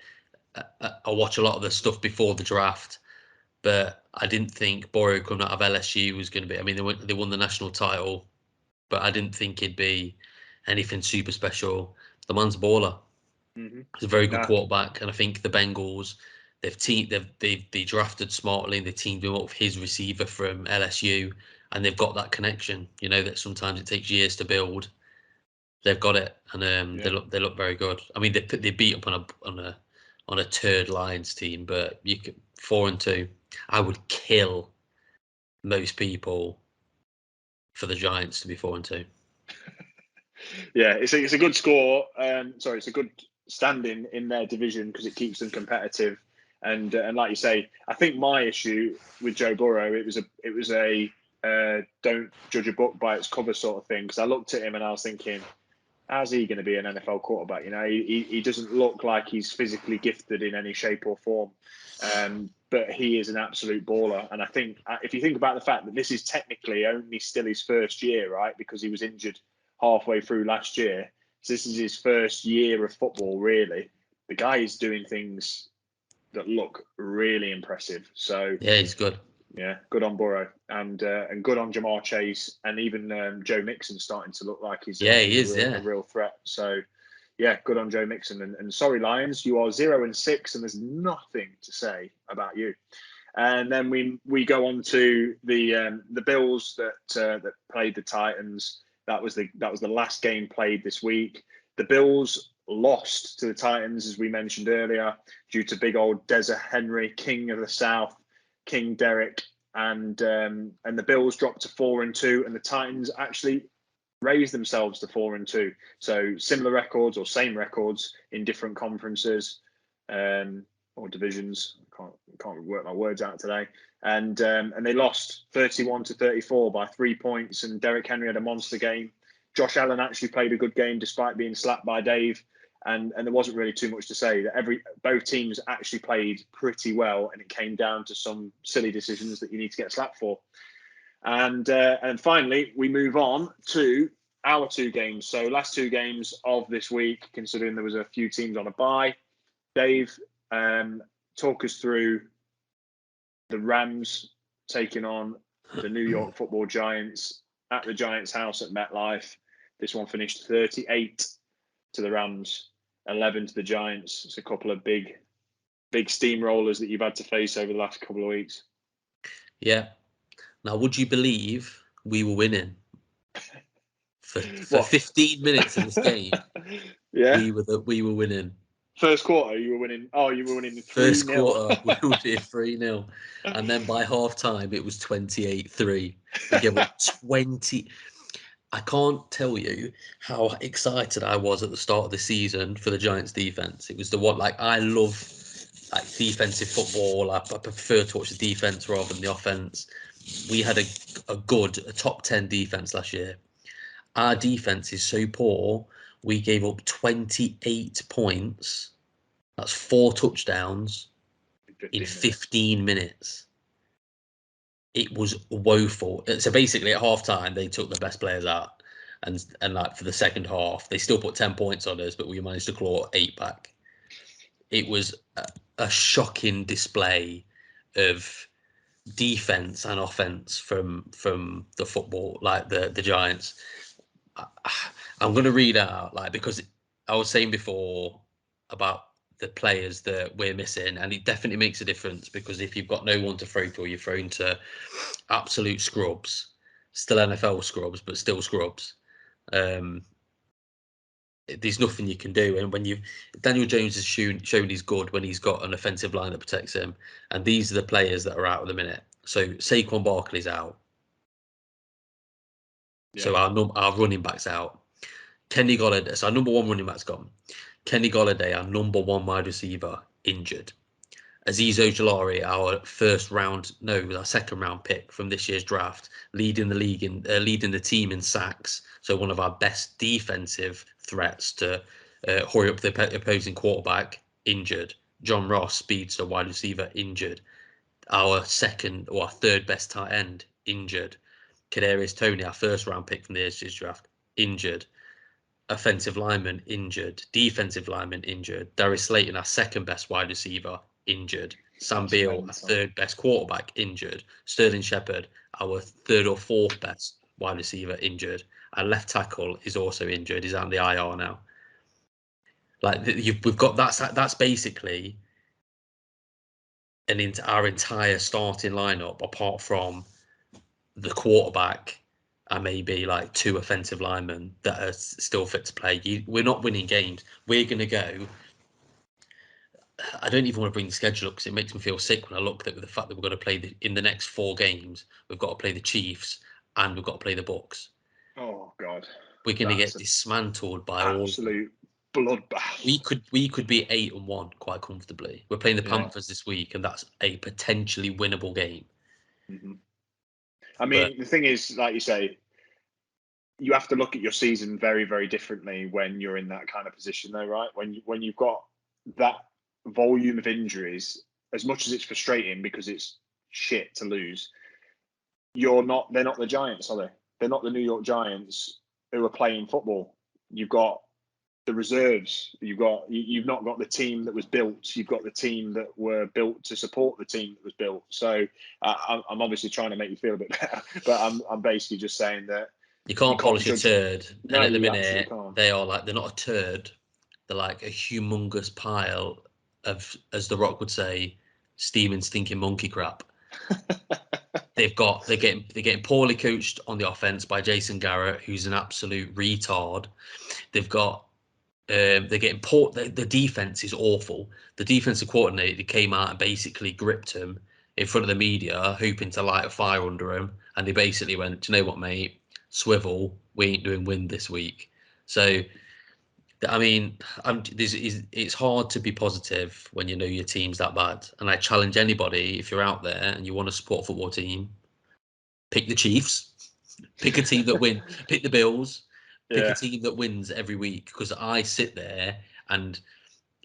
I watch a lot of the stuff before the draft. But I didn't think Burrow coming out of LSU was going to be. I mean, they won the national title, but I didn't think he'd be anything super special. The man's a baller. Mm-hmm. He's a very good quarterback, and I think the Bengals they drafted smartly. And they teamed him up with his receiver from LSU, and they've got that connection. You know that sometimes it takes years to build. They've got it, and they look very good. I mean, they beat up on a turd Lions team, but you could 4-2. I would kill most people for the Giants to be 4-2. Yeah, it's a good score. It's a good standing in their division because it keeps them competitive. And like you say, I think my issue with Joe Burrow, it was a don't judge a book by its cover sort of thing. Because I looked at him and I was thinking, how's he going to be an NFL quarterback? You know, he doesn't look like he's physically gifted in any shape or form. But he is an absolute baller. And I think if you think about the fact that this is technically only still his first year, right? Because he was injured halfway through last year. So this is his first year of football, really. The guy is doing things that look really impressive. So yeah, he's good. Yeah, good on Burrow and good on Jamar Chase, and even Joe Mixon starting to look like he's a real threat. So yeah, good on Joe Mixon. And sorry, Lions, you are 0-6, and there's nothing to say about you. And then we go on to the Bills that played the Titans. That was the last game played this week. The Bills lost to the Titans, as we mentioned earlier, due to big old Desert Henry, King of the South, King Derek, and the Bills dropped to 4-2, and the Titans actually raised themselves to 4-2. So similar records or same records in different conferences or divisions. Can't work my words out today. And they lost 31-34 by 3 points. And Derek Henry had a monster game. Josh Allen actually played a good game despite being slapped by Dave. And there wasn't really too much to say. Both teams actually played pretty well, and it came down to some silly decisions that you need to get slapped for. And finally, we move on to our two games. So last two games of this week, considering there was a few teams on a bye. Dave, talk us through the Rams taking on the New York Football Giants at the Giants' house at MetLife. This one finished 38 to the Rams, 11 to the Giants. It's a couple of big steamrollers that you've had to face over the last couple of weeks. Yeah. Now, would you believe we were winning for 15 minutes of this game? Yeah, we were winning. First quarter, you were winning. Oh, you were winning 3-0. First quarter, we were winning 3-0, and then by half time it was 28-3. We gave up 20. I can't tell you how excited I was at the start of the season for the Giants defense. It was the one, like, I love like defensive football. I prefer to watch the defense rather than the offense. We had a top 10 defense last year. Our defense is so poor. We gave up 28 points. That's 4 touchdowns in 15 minutes. It was woeful. So basically, at halftime, they took the best players out, and like for the second half, they still put 10 points on us, but we managed to claw 8 back. It was a shocking display of defense and offense from the football, like the Giants. I'm going to read out, like, because I was saying before about the players that we're missing, and it definitely makes a difference, because if you've got no one to throw to, you're thrown to absolute scrubs, still NFL scrubs, but still scrubs. There's nothing you can do, and when Daniel Jones has shown he's good when he's got an offensive line that protects him, and these are the players that are out at the minute. So Saquon Barkley's out. Yeah. So our running back's out. Kenny Golladay, so our number one running back's gone. Kenny Golladay, our number one wide receiver, injured. Azeez Ojulari, our second round pick from this year's draft, leading the team in sacks. So one of our best defensive threats to hurry up the opposing quarterback, injured. John Ross, speedster wide receiver, injured. Our third best tight end, injured. Kadarius Toney, our first round pick from this year's draft, injured. Offensive lineman, injured. Defensive lineman, injured. Darius Slayton, our second best wide receiver, injured. Sam Beal, our third best quarterback, injured. Sterling Shepard, our third or fourth best wide receiver, injured. Our left tackle is also injured. He's on the IR now. Like, we've got that's basically our entire starting lineup, apart from the quarterback and maybe like 2 offensive linemen that are still fit to play. We're not winning games. We're going to go. I don't even want to bring the schedule up because it makes me feel sick when I look at the fact that we're going to play in the next 4 games. We've got to play the Chiefs and we've got to play the Bucs. Oh God! We're going to get dismantled by absolute bloodbath. We could be 8-1 quite comfortably. We're playing the Panthers this week, and that's a potentially winnable game. Mm-hmm. I mean, the thing is, like you say, you have to look at your season very, very differently when you're in that kind of position, though, right? When you've got that volume of injuries, as much as it's frustrating because it's shit to lose, they're not the Giants, are they? They're not the New York Giants who are playing football. You've got the reserves. You've not got the team that was built. You've got the team that were built to support the team that was built. So I'm obviously trying to make you feel a bit better, but I'm basically just saying that you can't polish a turd. No, and at the minute, they're not a turd. They're like a humongous pile of, as The Rock would say, steaming, stinking monkey crap. They're getting poorly coached on the offense by Jason Garrett, who's an absolute retard. They've got they're getting poor. The defense is awful. The defensive coordinator came out and basically gripped him in front of the media, hoping to light a fire under him, and they basically went, "Do you know what, mate? Swivel. We ain't doing wind this week." So, I mean, it's hard to be positive when you know your team's that bad. And I challenge anybody, if you're out there and you want to support a football team, pick the Chiefs, pick a team that win, pick the Bills, pick a team that wins every week. Because I sit there, and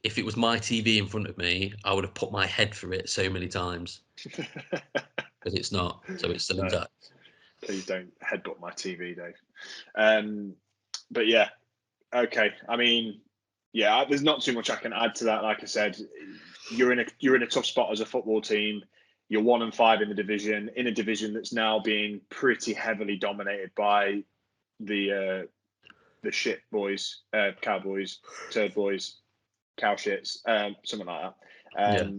if it was my TV in front of me, I would have put my head through it so many times. But it's not, so it's still intact. Please don't headbutt my TV, Dave. but yeah, okay. I mean, yeah, there's not too much I can add to that. Like I said, you're in a tough spot as a football team. You're 1-5 in a division that's now being pretty heavily dominated by the shit boys, Cowboys, turd boys, cow shits, something like that.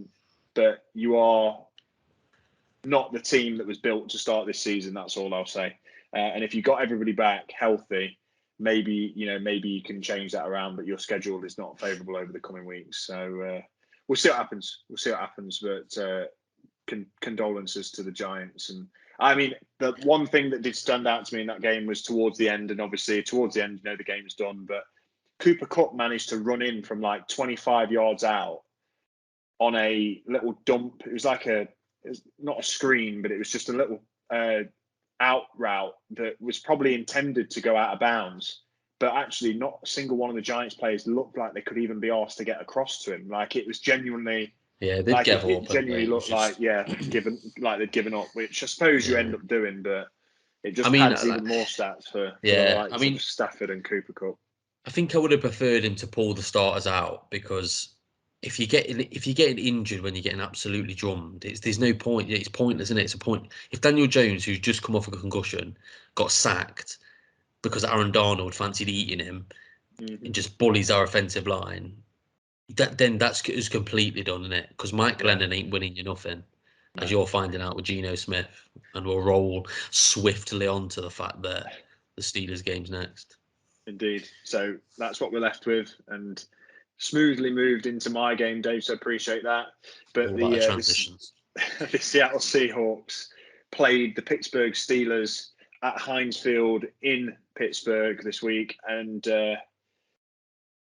But you are not the team that was built to start this season. That's all I'll say. And if you got everybody back healthy, maybe you can change that around. But your schedule is not favourable over the coming weeks, so we'll see what happens. But condolences to the Giants. And I mean, the one thing that did stand out to me in that game was towards the end, and obviously towards the end, the game's done, but Cooper Kupp managed to run in from like 25 yards out on a little dump. It was not a screen, but it was just a little out route that was probably intended to go out of bounds. But actually, not a single one of the Giants players looked like they could even be asked to get across to him. Like, it was genuinely... Yeah, they'd give up. It genuinely looked like they'd given up, which I suppose you end up doing, but it just adds even more stats for the likes of Stafford and Cooper Kupp. I think I would have preferred him to pull the starters out, because if you're getting injured when you're getting absolutely drummed, there's no point. It's pointless, isn't it? It's a point. If Daniel Jones, who's just come off a concussion, got sacked because Aaron Darnold fancied eating him and just bullies our offensive line, then that's completely done, isn't it? Because Mike Glennon ain't winning you nothing, as you're finding out with Geno Smith. And we'll roll swiftly on to the fact that the Steelers game's next. Indeed. So that's what we're left with, and smoothly moved into my game, Dave, so appreciate that. But the transitions. The Seattle Seahawks played the Pittsburgh Steelers at Heinz Field in Pittsburgh this week, and the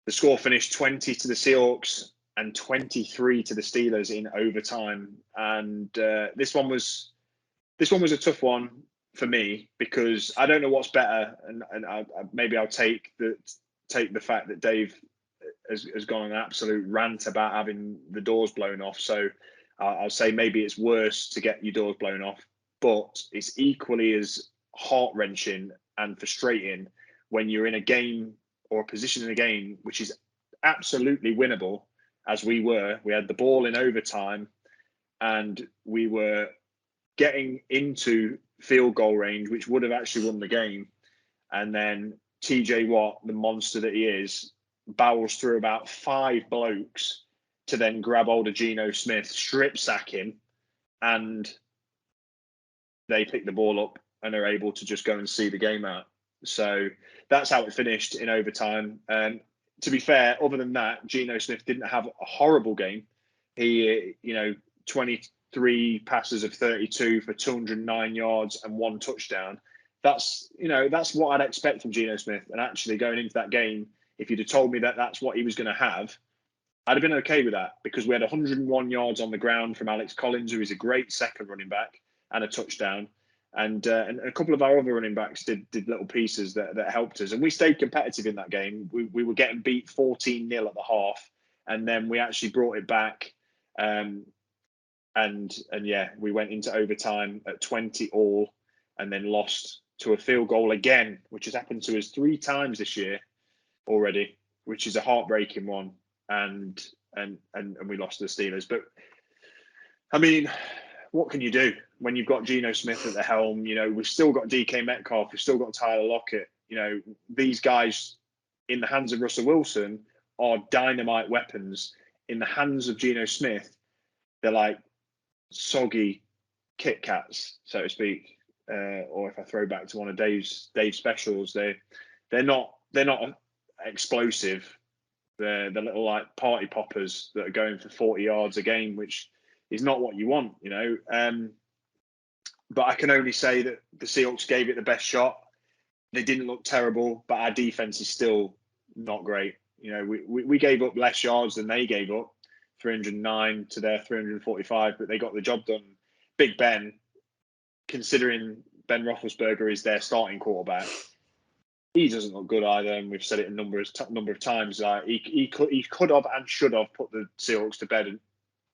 score finished 20 to the Seahawks and 23 to the Steelers in overtime. And this one was a tough one for me, because I don't know what's better, and maybe I'll take the fact that Dave has gone on an absolute rant about having the doors blown off. So I'll say maybe it's worse to get your doors blown off, but it's equally as heart-wrenching and frustrating when you're in a game or a position in a game which is absolutely winnable, as we were. We had the ball in overtime and we were getting into field goal range, which would have actually won the game. And then TJ Watt, the monster that he is, barrels through about 5 blokes to then grab hold of Geno Smith, strip sack him, and they pick the ball up and are able to just go and see the game out. So that's how it finished in overtime. To be fair, other than that, Geno Smith didn't have a horrible game. He, 23 passes of 32 for 209 yards and 1 touchdown. That's what I'd expect from Geno Smith. And actually, going into that game, if you'd have told me that that's what he was going to have, I'd have been okay with that, because we had 101 yards on the ground from Alex Collins, who is a great second running back, and a touchdown. And a couple of our other running backs did little pieces that helped us. And we stayed competitive in that game. We were getting beat 14-0 at the half. And then we actually brought it back. And we went into overtime at 20-all and then lost to a field goal again, which has happened to us 3 times this year already, which is a heartbreaking one. And we lost to the Steelers. But I mean, what can you do when you've got Geno Smith at the helm? We've still got DK Metcalf, we've still got Tyler Lockett. These guys in the hands of Russell Wilson are dynamite weapons. In the hands of Geno Smith, they're like soggy Kit Kats, so to speak. Or if I throw back to one of Dave's specials, they're not explosive. They're the little like party poppers that are going for 40 yards a game, which is not what you want, But I can only say that the Seahawks gave it the best shot. They didn't look terrible, but our defense is still not great. We gave up less yards than they gave up, 309 to their 345, but they got the job done. Big Ben, considering Ben Roethlisberger is their starting quarterback, he doesn't look good either, and we've said it a number of times. He could have and should have put the Seahawks to bed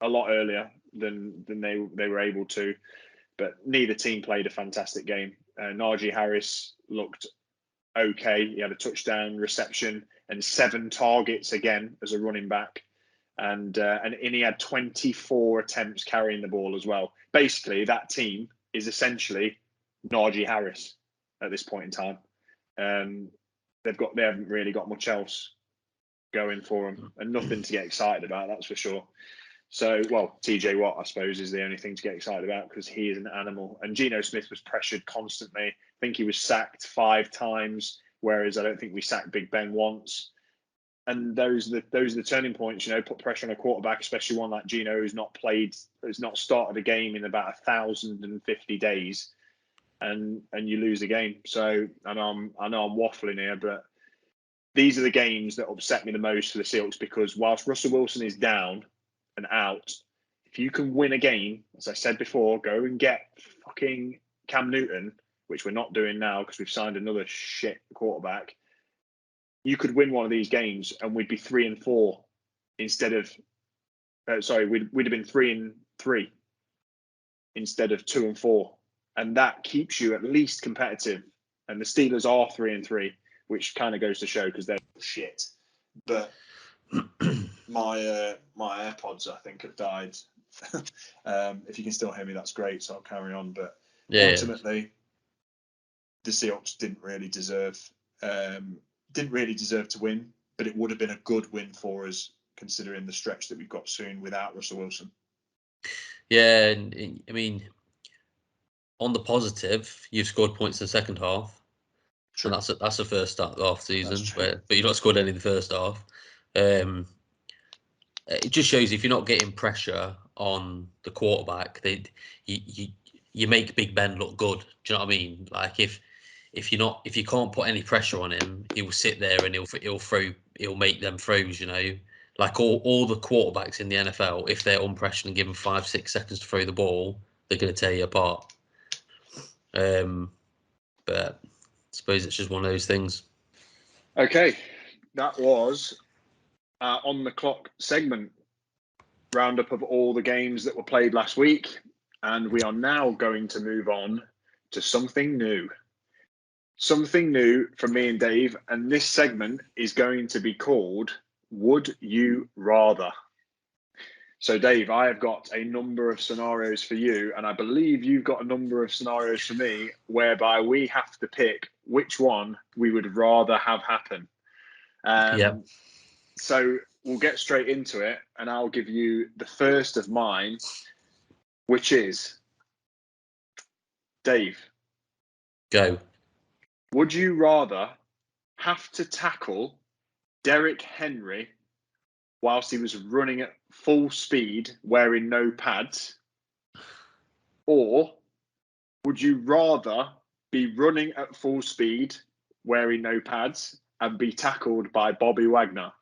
a lot earlier than they were able to, but neither team played a fantastic game. Najee Harris looked okay. He had a touchdown reception and 7 targets again as a running back. And he had 24 attempts carrying the ball as well. Basically, that team is essentially Najee Harris at this point in time. They haven't really got much else going for them, and nothing to get excited about, that's for sure. So, well, TJ Watt, I suppose, is the only thing to get excited about because he is an animal. And Geno Smith was pressured constantly. I think he was sacked 5 times, whereas I don't think we sacked Big Ben once. And those are the turning points, put pressure on a quarterback, especially one like Geno who's not started a game in about 1,050 days, and you lose a game. So I know I'm waffling here, but these are the games that upset me the most for the Seahawks, because whilst Russell Wilson is down and out, if you can win a game, as I said before, go and get fucking Cam Newton, which we're not doing now because we've signed another shit quarterback. You could win one of these games and we'd be 3-4 instead of, we'd have been 3-3 instead of 2-4. And that keeps you at least competitive. And the Steelers are 3-3, which kind of goes to show because they're shit. But my AirPods, I think, have died. If you can still hear me, that's great. So I'll carry on. But ultimately, the Seahawks didn't really deserve to win, but it would have been a good win for us considering the stretch that we've got soon without Russell Wilson. Yeah, and I mean, on the positive, you've scored points in the second half. True. And that's the first start of the half season, but you've not scored any in the first half. It just shows if you're not getting pressure on the quarterback, you make Big Ben look good. Do you know what I mean? Like if you can't put any pressure on him, he will sit there and he'll make them throws. Like all the quarterbacks in the NFL, if they're on pressure and given 5-6 seconds to throw the ball, they're going to tear you apart. But I suppose it's just one of those things. Okay, that was on the clock segment roundup of all the games that were played last week, and we are now going to move on to something new. Something new from me and Dave, and this segment is going to be called Would You Rather? So, Dave, I have got a number of scenarios for you, and I believe you've got a number of scenarios for me whereby we have to pick which one we would rather have happen. So we'll get straight into it, and I'll give you the first of mine, which is, Dave. Go. Would you rather have to tackle Derrick Henry whilst he was running at full speed wearing no pads? Or would you rather be running at full speed wearing no pads and be tackled by Bobby Wagner?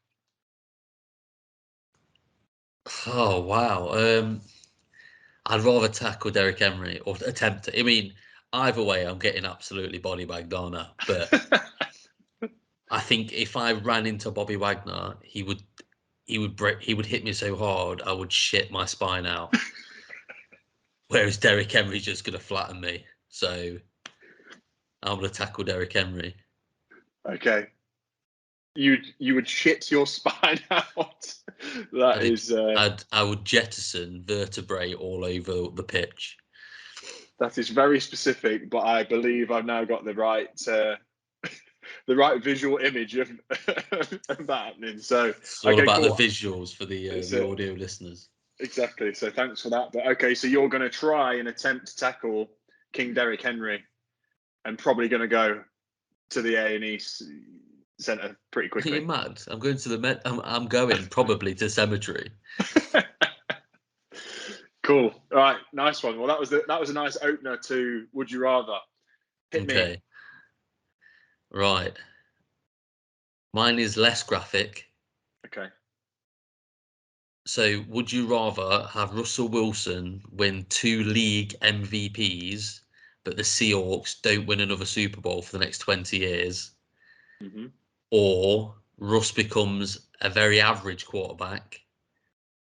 Oh, wow. I'd rather tackle Derrick Henry or attempt it. I mean, either way, I'm getting absolutely body bagged on her. But I think if I ran into Bobby Wagner, he would hit me so hard I would shit my spine out. Whereas Derrick Henry's just going to flatten me. So I'm going to tackle Derrick Henry. Okay. You would shit your spine out. I would jettison vertebrae all over the pitch. That is very specific, but I believe I've now got the right visual image of that happening. So it's all about the visuals for the audio listeners. Exactly. So thanks for that. But okay, so you're going to try and attempt to tackle King Derrick Henry, and probably going to go to the A&E centre pretty quickly. Are you mad? I'm going to the I'm going probably to cemetery. Cool. All right, nice one. Well, that was a nice opener to Would You Rather. Hit me. Right. Mine is less graphic. Okay. So, would you rather have Russell Wilson win 2 league MVPs, but the Seahawks don't win another Super Bowl for the next 20 years? Mm-hmm. Or Russ becomes a very average quarterback,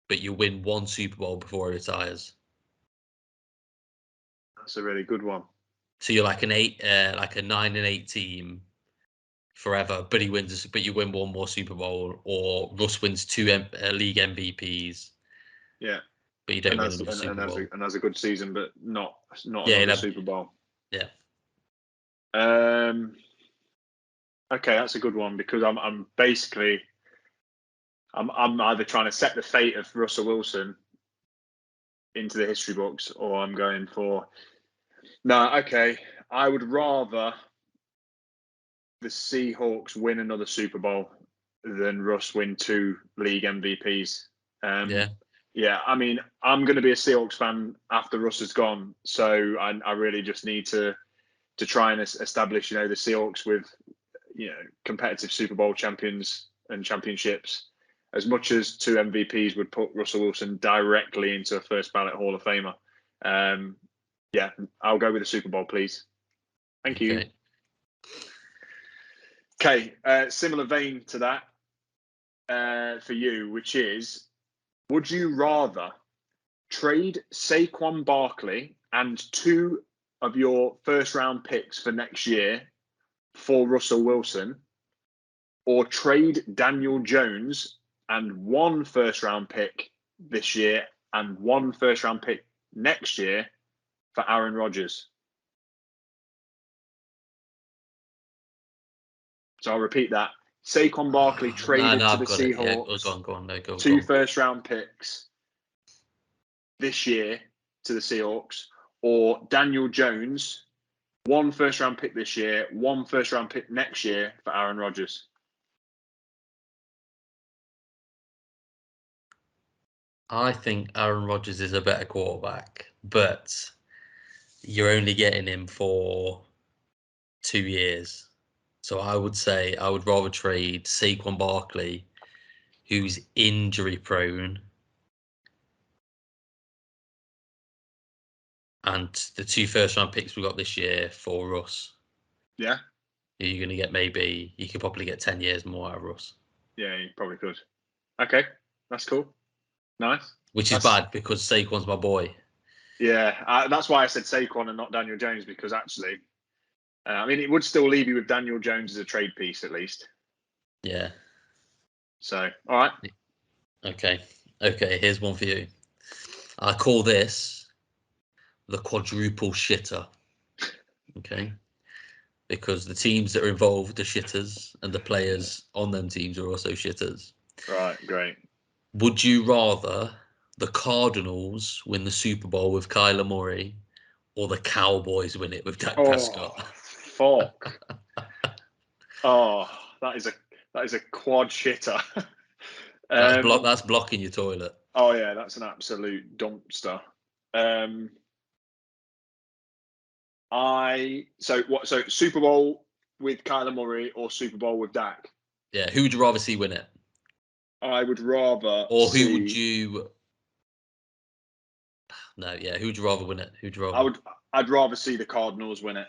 but you win 1 Super Bowl before he retires? That's a really good one. So you're like a 9-8 team, forever, but you win one more Super Bowl, or Russ wins two league MVPs. Yeah. But you don't win another Super Bowl. And has a good season, but not Yeah, Super Bowl. Yeah. Okay, that's a good one, because I'm basically I'm either trying to set the fate of Russell Wilson into the history books, or I'm going for okay. I would rather the Seahawks win another Super Bowl than Russ win 2 league MVPs. Yeah. I mean, I'm going to be a Seahawks fan after Russ is gone, so I really just need to try and establish, the Seahawks with, competitive Super Bowl champions and championships. As much as 2 MVPs would put Russell Wilson directly into a first ballot Hall of Famer. Yeah, I'll go with the Super Bowl, please. Thank you. Okay, similar vein to that for you, which is, would you rather trade Saquon Barkley and 2 of your first-round picks for next year for Russell Wilson, or trade Daniel Jones and 1 first-round pick this year and 1 first-round pick next year for Aaron Rodgers? So I'll repeat that. Saquon Barkley traded to the Seahawks. Yeah. Go on. No, go. 2 first-round picks this year to the Seahawks, or Daniel Jones, 1 first-round pick this year, 1 first-round pick next year for Aaron Rodgers. I think Aaron Rodgers is a better quarterback, but you're only getting him for 2 years. So I would say I would rather trade Saquon Barkley, who's injury prone, and the 2 first-round picks we got this year for Russ. Yeah. You're going to get you could probably get 10 years more out of Russ. Yeah, you probably could. Okay, that's cool. Nice. Which is bad, because Saquon's my boy. Yeah, that's why I said Saquon and not Daniel Jones, because actually, I mean, it would still leave you with Daniel Jones as a trade piece at least. Yeah. So, all right. Okay, here's one for you. I call this the quadruple shitter. Okay. Because the teams that are involved are shitters, and the players on them teams are also shitters. Right, great. Would you rather the Cardinals win the Super Bowl with Kyler Murray, or the Cowboys win it with Dak Prescott? Fuck. That is a quad shitter. That's blocking your toilet. Oh yeah, that's an absolute dumpster. So Super Bowl with Kyler Murray or Super Bowl with Dak? Yeah, who would you rather see win it? I would rather. Or who would you? No, yeah, who would you rather win it? Who'd you rather? I'd rather see the Cardinals win it.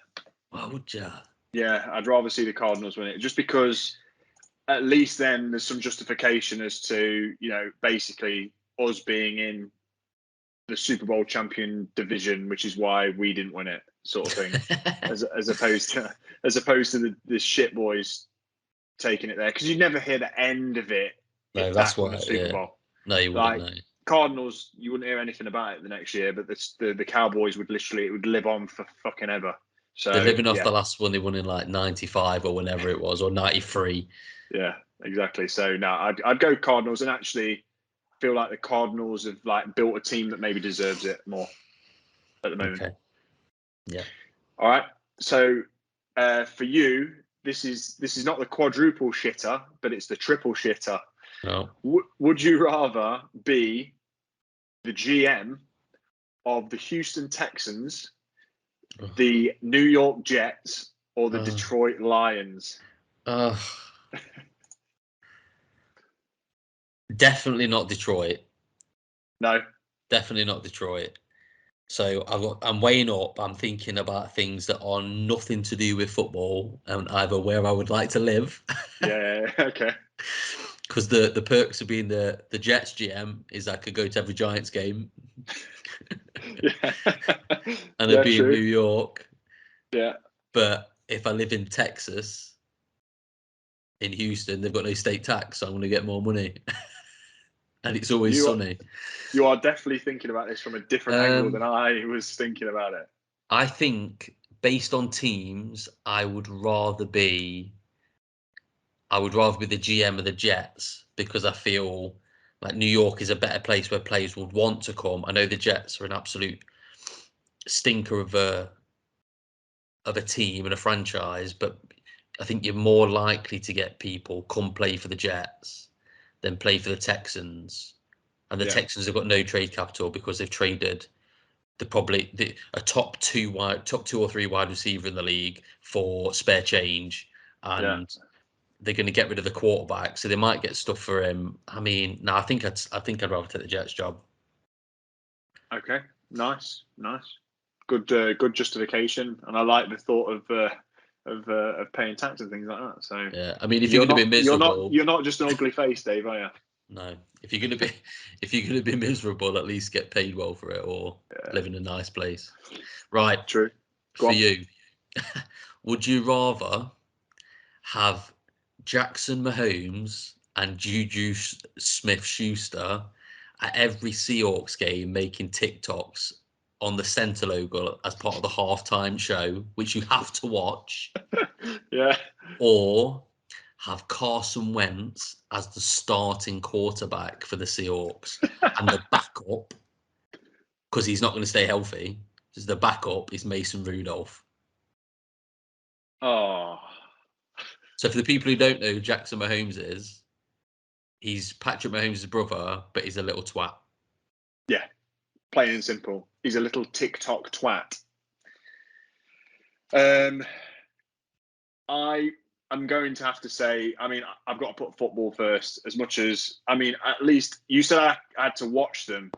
Why would you? Yeah, I'd rather see the Cardinals win it, just because at least then there's some justification as to, basically us being in the Super Bowl champion division, which is why we didn't win it, sort of thing, as opposed to the shit boys taking it there, because you never hear the end of it. No, that's why. The Super Bowl. No, you wouldn't. No. Cardinals, you wouldn't hear anything about it the next year, but the Cowboys would live on for fucking ever. So they're living off the last one they won in like 95 or whenever it was, or 93. Yeah, exactly. So no, I'd go Cardinals, and actually feel like the Cardinals have built a team that maybe deserves it more at the moment. Okay. Yeah. All right. So for you, this is not the quadruple shitter, but it's the triple shitter. No. Would you rather be the GM of the Houston Texans, the New York Jets, or the Detroit Lions? Definitely not Detroit. No. Definitely not Detroit. So I'm weighing up. I'm thinking about things that are nothing to do with football, and either where I would like to live. Yeah. Okay. Because the perks of being the Jets GM is I could go to every Giants game. Yeah. And it'd be in New York. Yeah. But if I live in Texas, in Houston, they've got no state tax, so I'm going to get more money. And it's always You are, sunny. you are definitely thinking about this from a different angle than Um, I was thinking about it. I think based on teams, I would rather be the GM of the Jets because I feel like New York is a better place where players would want to come. I know the Jets are an absolute stinker of a team and a franchise, but I think you're more likely to get people come play for the Jets than play for the Texans. And the Yeah. Texans have got no trade capital because they've traded a top two or three wide receiver in the league for spare change, Yeah. and they're going to get rid of the quarterback, so they might get stuff for him. I mean, no, I think I'd rather take the Jets job. Okay. Nice. Good justification, and I like the thought of paying tax and things like that. So Yeah, I mean, if you're going to be miserable, you're not just an ugly face, Dave, are you? no. If you're going to be miserable, at least get paid well for it or live in a nice place. Right. True. Go For on. you, would you rather have Jackson Mahomes and Juju Smith-Schuster at every Seahawks game making TikToks on the center logo as part of the halftime show, which you have to watch, Yeah. or have Carson Wentz as the starting quarterback for the Seahawks and the backup, because he's not going to stay healthy, because the backup is Mason Rudolph. Oh. So for the people who don't know who Jackson Mahomes is, he's Patrick Mahomes' brother, but he's a little twat. Yeah. Plain and simple. He's a little TikTok twat. I'm going to have to say, I mean, I've got to put football first as much as, I mean, at least you said I had to watch them,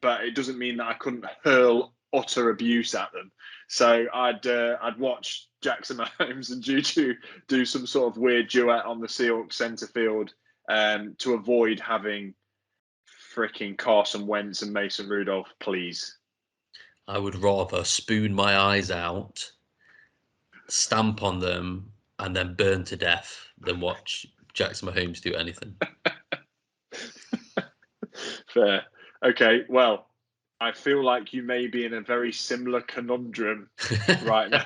but it doesn't mean that I couldn't hurl utter abuse at them. So I'd watch Jackson Mahomes and Juju do some sort of weird duet on the Seahawks centre field to avoid having freaking Carson Wentz and Mason Rudolph, please. I would rather spoon my eyes out, stamp on them, and then burn to death than watch Jackson Mahomes do anything. Fair. Okay, well, I feel like you may be in a very similar conundrum right now.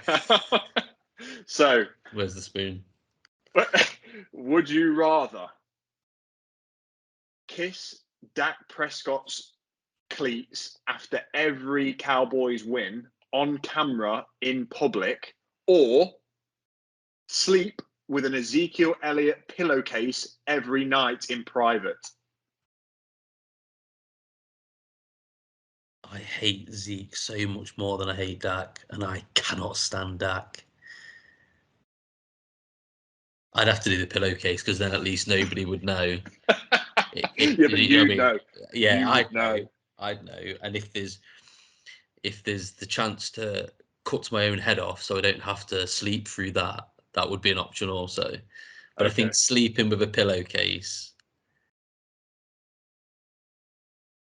So, Where's the spoon? would you rather kiss Dak Prescott's cleats after every Cowboys win on camera in public, or sleep with an Ezekiel Elliott pillowcase every night in private? I hate Zeke so much more than I hate Dak, and I cannot stand Dak. I'd have to do the pillowcase because then at least nobody would know. Yeah, but You know. Yeah, You would know. I'd know. And if there's the chance to cut my own head off so I don't have to sleep through that, that would be an option also. But I Okay. think sleeping with a pillowcase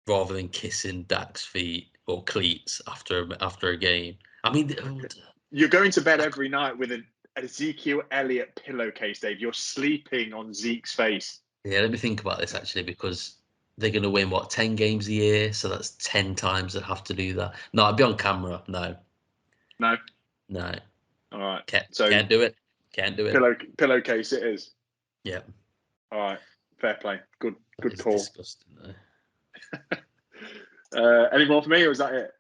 rather than kissing Dak's feet or cleats after a game. I mean, You're going to bed every night with an Ezekiel Elliott pillowcase, Dave. You're sleeping on Zeke's face. yeah, let me think about this actually, because they're going to win 10 games a year, so that's 10 times I'd have to do that. No, I'd be on camera. No, No. no, All right. can't do it. Can't do it. Pillowcase it is. Yeah, All right. Fair play. Good it's call. disgusting. Any more for me, or is that it?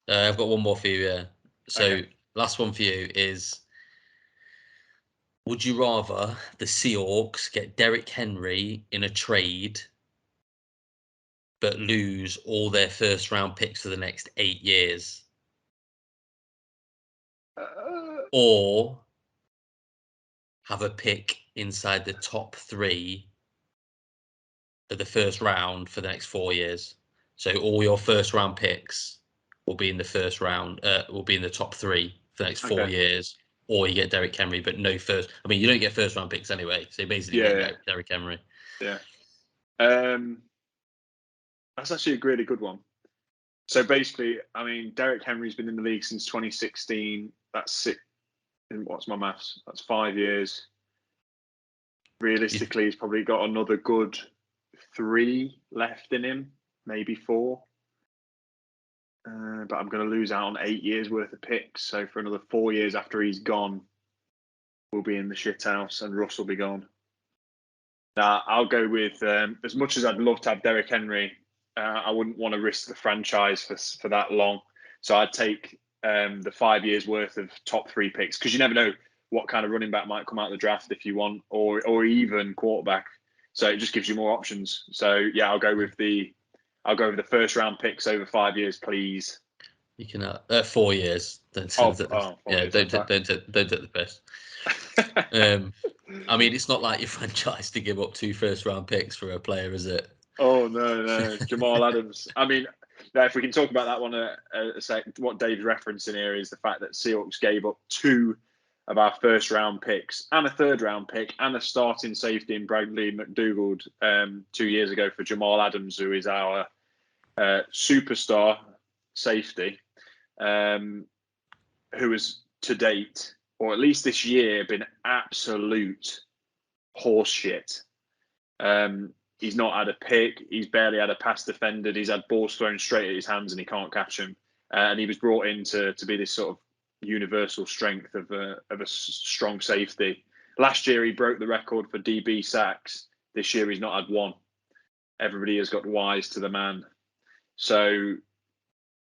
I've got one more for you. Yeah. So Okay. last one for you is: would you rather the Seahawks get Derrick Henry in a trade, but lose all their first round picks for the next 8 years, or have a pick inside the top 3 of the first round for the next 4 years? So all your first round picks will be in the first round, will be in the top 3 for the next 4 Okay. years, or you get Derrick Henry, but no first. I mean, you don't get first round picks anyway, so basically you get Derrick Henry. Yeah. That's actually a really good one. So basically, I mean, Derrick Henry's been in the league since 2016. That's 6. What's my maths? That's 5 years. realistically, he's probably got another good 3 left in him, maybe 4. But I'm going to lose out on 8 years worth of picks. So for another 4 years after he's gone, we'll be in the shithouse and Russ will be gone. Now, I'll go with, as much as I'd love to have Derrick Henry, I wouldn't want to risk the franchise for that long. So I'd take the 5 years worth of top 3 picks, because you never know what kind of running back might come out of the draft if you want, or even quarterback. So it just gives you more options. So yeah, I'll go with the first round picks over 5 years, please. You can 4 years. Don't take the piss. I mean, it's not like your franchise to give up 2 first round picks for a player, is it? Oh no, Jamal Adams. I mean, if we can talk about that one a sec, what Dave's referencing here is the fact that Seahawks gave up 2 of our first round picks and a 3rd round pick and a starting safety in Bradley McDougald 2 years ago for Jamal Adams, who is our superstar safety, who has to date, or at least this year, been absolute horse shit. He's not had a pick. He's barely had a pass defended. He's had balls thrown straight at his hands and he can't catch them. And he was brought in to be this sort of universal strength of a strong safety. Last year, he broke the record for DB sacks. This year, he's not had one. Everybody has got wise to the man. So,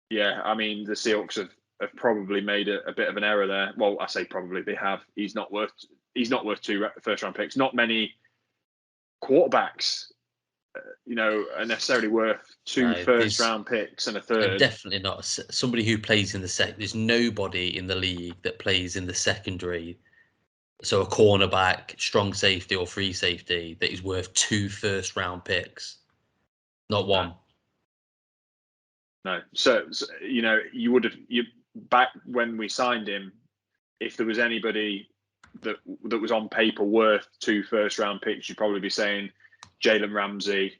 yeah, I mean, the Seahawks have probably made a bit of an error there. Well, I say probably, they have. He's not worth 2 first round picks. Not many quarterbacks, are necessarily worth 2 first round picks and a 3rd. Definitely not somebody who plays in the second. There's nobody in the league that plays in the secondary. So a cornerback, strong safety, or free safety that is worth 2 first round picks. Not one. No. So you would have back when we signed him, if there was anybody that was on paper worth 2 first round picks, you'd probably be saying Jalen Ramsey,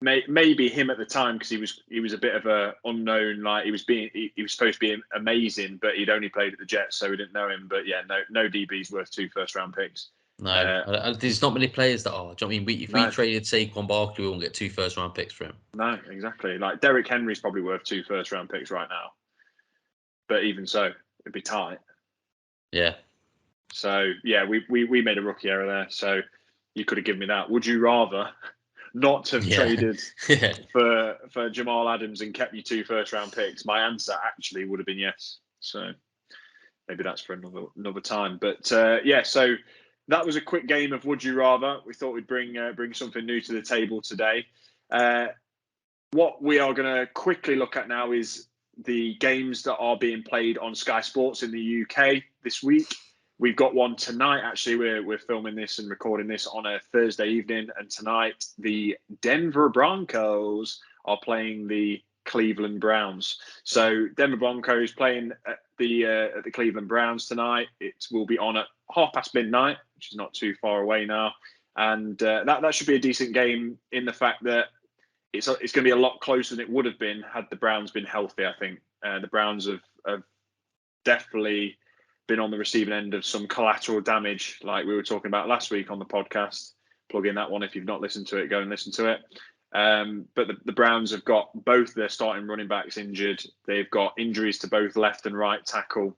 maybe him at the time, because he was a bit of a unknown. Like he was supposed to be amazing, but he'd only played at the Jets, so we didn't know him. But yeah, no DB's worth 2 first round picks. No, there's not many players that are. Do you know what I mean? If we traded Saquon Barkley, we won't get 2 first round picks for him. No, exactly. Like Derrick Henry's probably worth 2 first round picks right now, but even so, it'd be tight. Yeah. So yeah, we made a rookie error there. So you could have given me that. Would you rather not have traded for Jamal Adams and kept you 2 first round picks? My answer actually would have been yes. So maybe that's for another time. But yeah, so that was a quick game of Would You Rather. We thought we'd bring something new to the table today. What we are going to quickly look at now is the games that are being played on Sky Sports in the UK this week. We've got one tonight. Actually, we're filming this and recording this on a Thursday evening, and tonight the Denver Broncos are playing the Cleveland Browns. So Denver Broncos playing at the Cleveland Browns tonight. It will be on at midnight, which is not too far away now, and that should be a decent game in the fact that it's going to be a lot closer than it would have been had the Browns been healthy. I think the Browns have definitely been on the receiving end of some collateral damage, like we were talking about last week on the podcast. Plug in that one if you've not listened to it. Go and listen to it. But the Browns have got both their starting running backs injured. They've got injuries to both left and right tackle,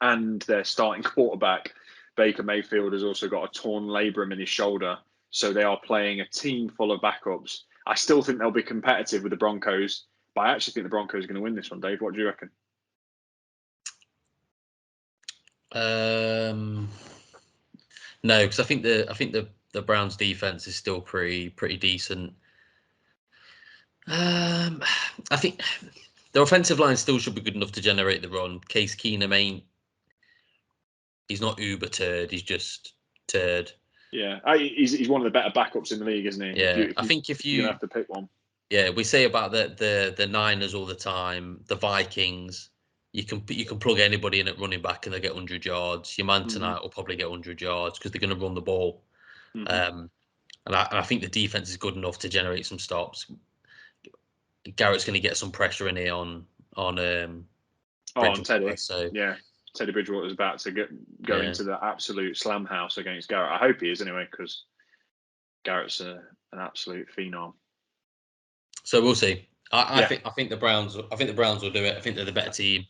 and their starting quarterback, Baker Mayfield, has also got a torn labrum in his shoulder. So they are playing a team full of backups. I still think they'll be competitive with the Broncos, but I actually think the Broncos are going to win this one. Dave, what do you reckon? No, because I think the Browns defense is still pretty decent. I think their offensive line still should be good enough to generate the run. Case Keenum he's not uber turd, he's just turd. Yeah, he's one of the better backups in the league, isn't he? Yeah, I think if you have to pick one. Yeah, we say about the Niners all the time, the Vikings. You can plug anybody in at running back and they'll get 100 yards. Your man tonight will probably get 100 yards because they're going to run the ball. And I think the defense is good enough to generate some stops. Garrett's going to get some pressure in here on Teddy. So yeah, Teddy Bridgewater is about to go into the absolute slam house against Garrett. I hope he is anyway, because Garrett's an absolute phenom. So we'll see. I think the Browns. I think the Browns will do it. I think they're the better team.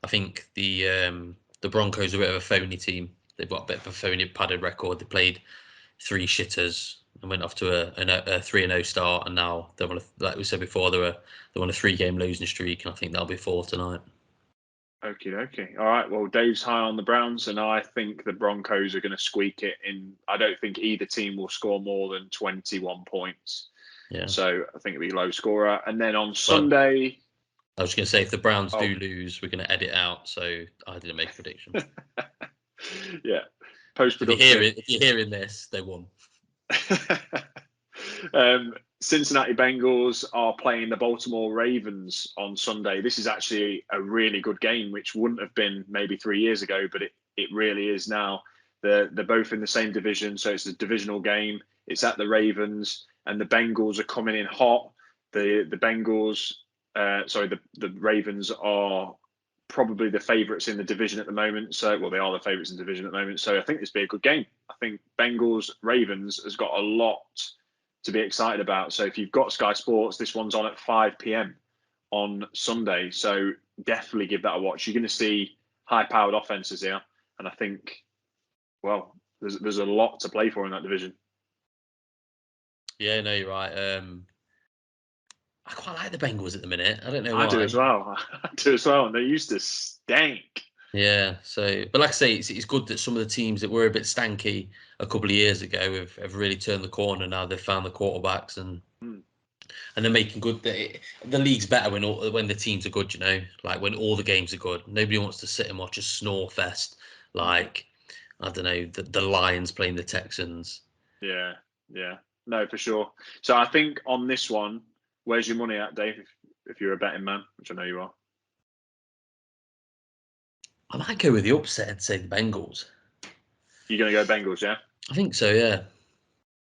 I think the Broncos are a bit of a phony team. They've got a bit of a phony padded record. They played 3 shitters and went off to a 3-0 start, and now they're on like we said before, they're on a 3-game losing streak, and I think they'll be 4 tonight. Okay. All right. Well, Dave's high on the Browns, and I think the Broncos are going to squeak it in. I don't think either team will score more than 21 points. Yeah. So I think it'll be low scorer. And then on Sunday, I was going to say, if the Browns do lose, we're going to edit out. So I didn't make a prediction. Yeah. Post-production. If you're hearing this, they won. Cincinnati Bengals are playing the Baltimore Ravens on Sunday. This is actually a really good game, which wouldn't have been maybe 3 years ago, but it really is now. They're both in the same division, so it's a divisional game. It's at the Ravens, and the Bengals are coming in hot. The Ravens are probably the favourites in the division at the moment. So, well, they are the favourites in the division at the moment. So I think this will be a good game. I think Bengals Ravens has got a lot to be excited about. So if you've got Sky Sports, this one's on at 5 p.m. on Sunday. So definitely give that a watch. You're going to see high-powered offenses here, and I think, well, there's a lot to play for in that division. Yeah, no, you're right. I quite like the Bengals at the minute. I don't know why. I do as well. And they used to stink. Yeah. So, but like I say, it's good that some of the teams that were a bit stanky a couple of years ago have really turned the corner. Now they've found the quarterbacks and they're making good. The league's better when the teams are good. You know, like when all the games are good. Nobody wants to sit and watch a snore fest like I don't know the Lions playing the Texans. Yeah. No, for sure. So I think on this one, where's your money at, Dave? If you're a betting man, which I know you are. I might go with the upset and say the Bengals. You're going to go Bengals, yeah? I think so, yeah.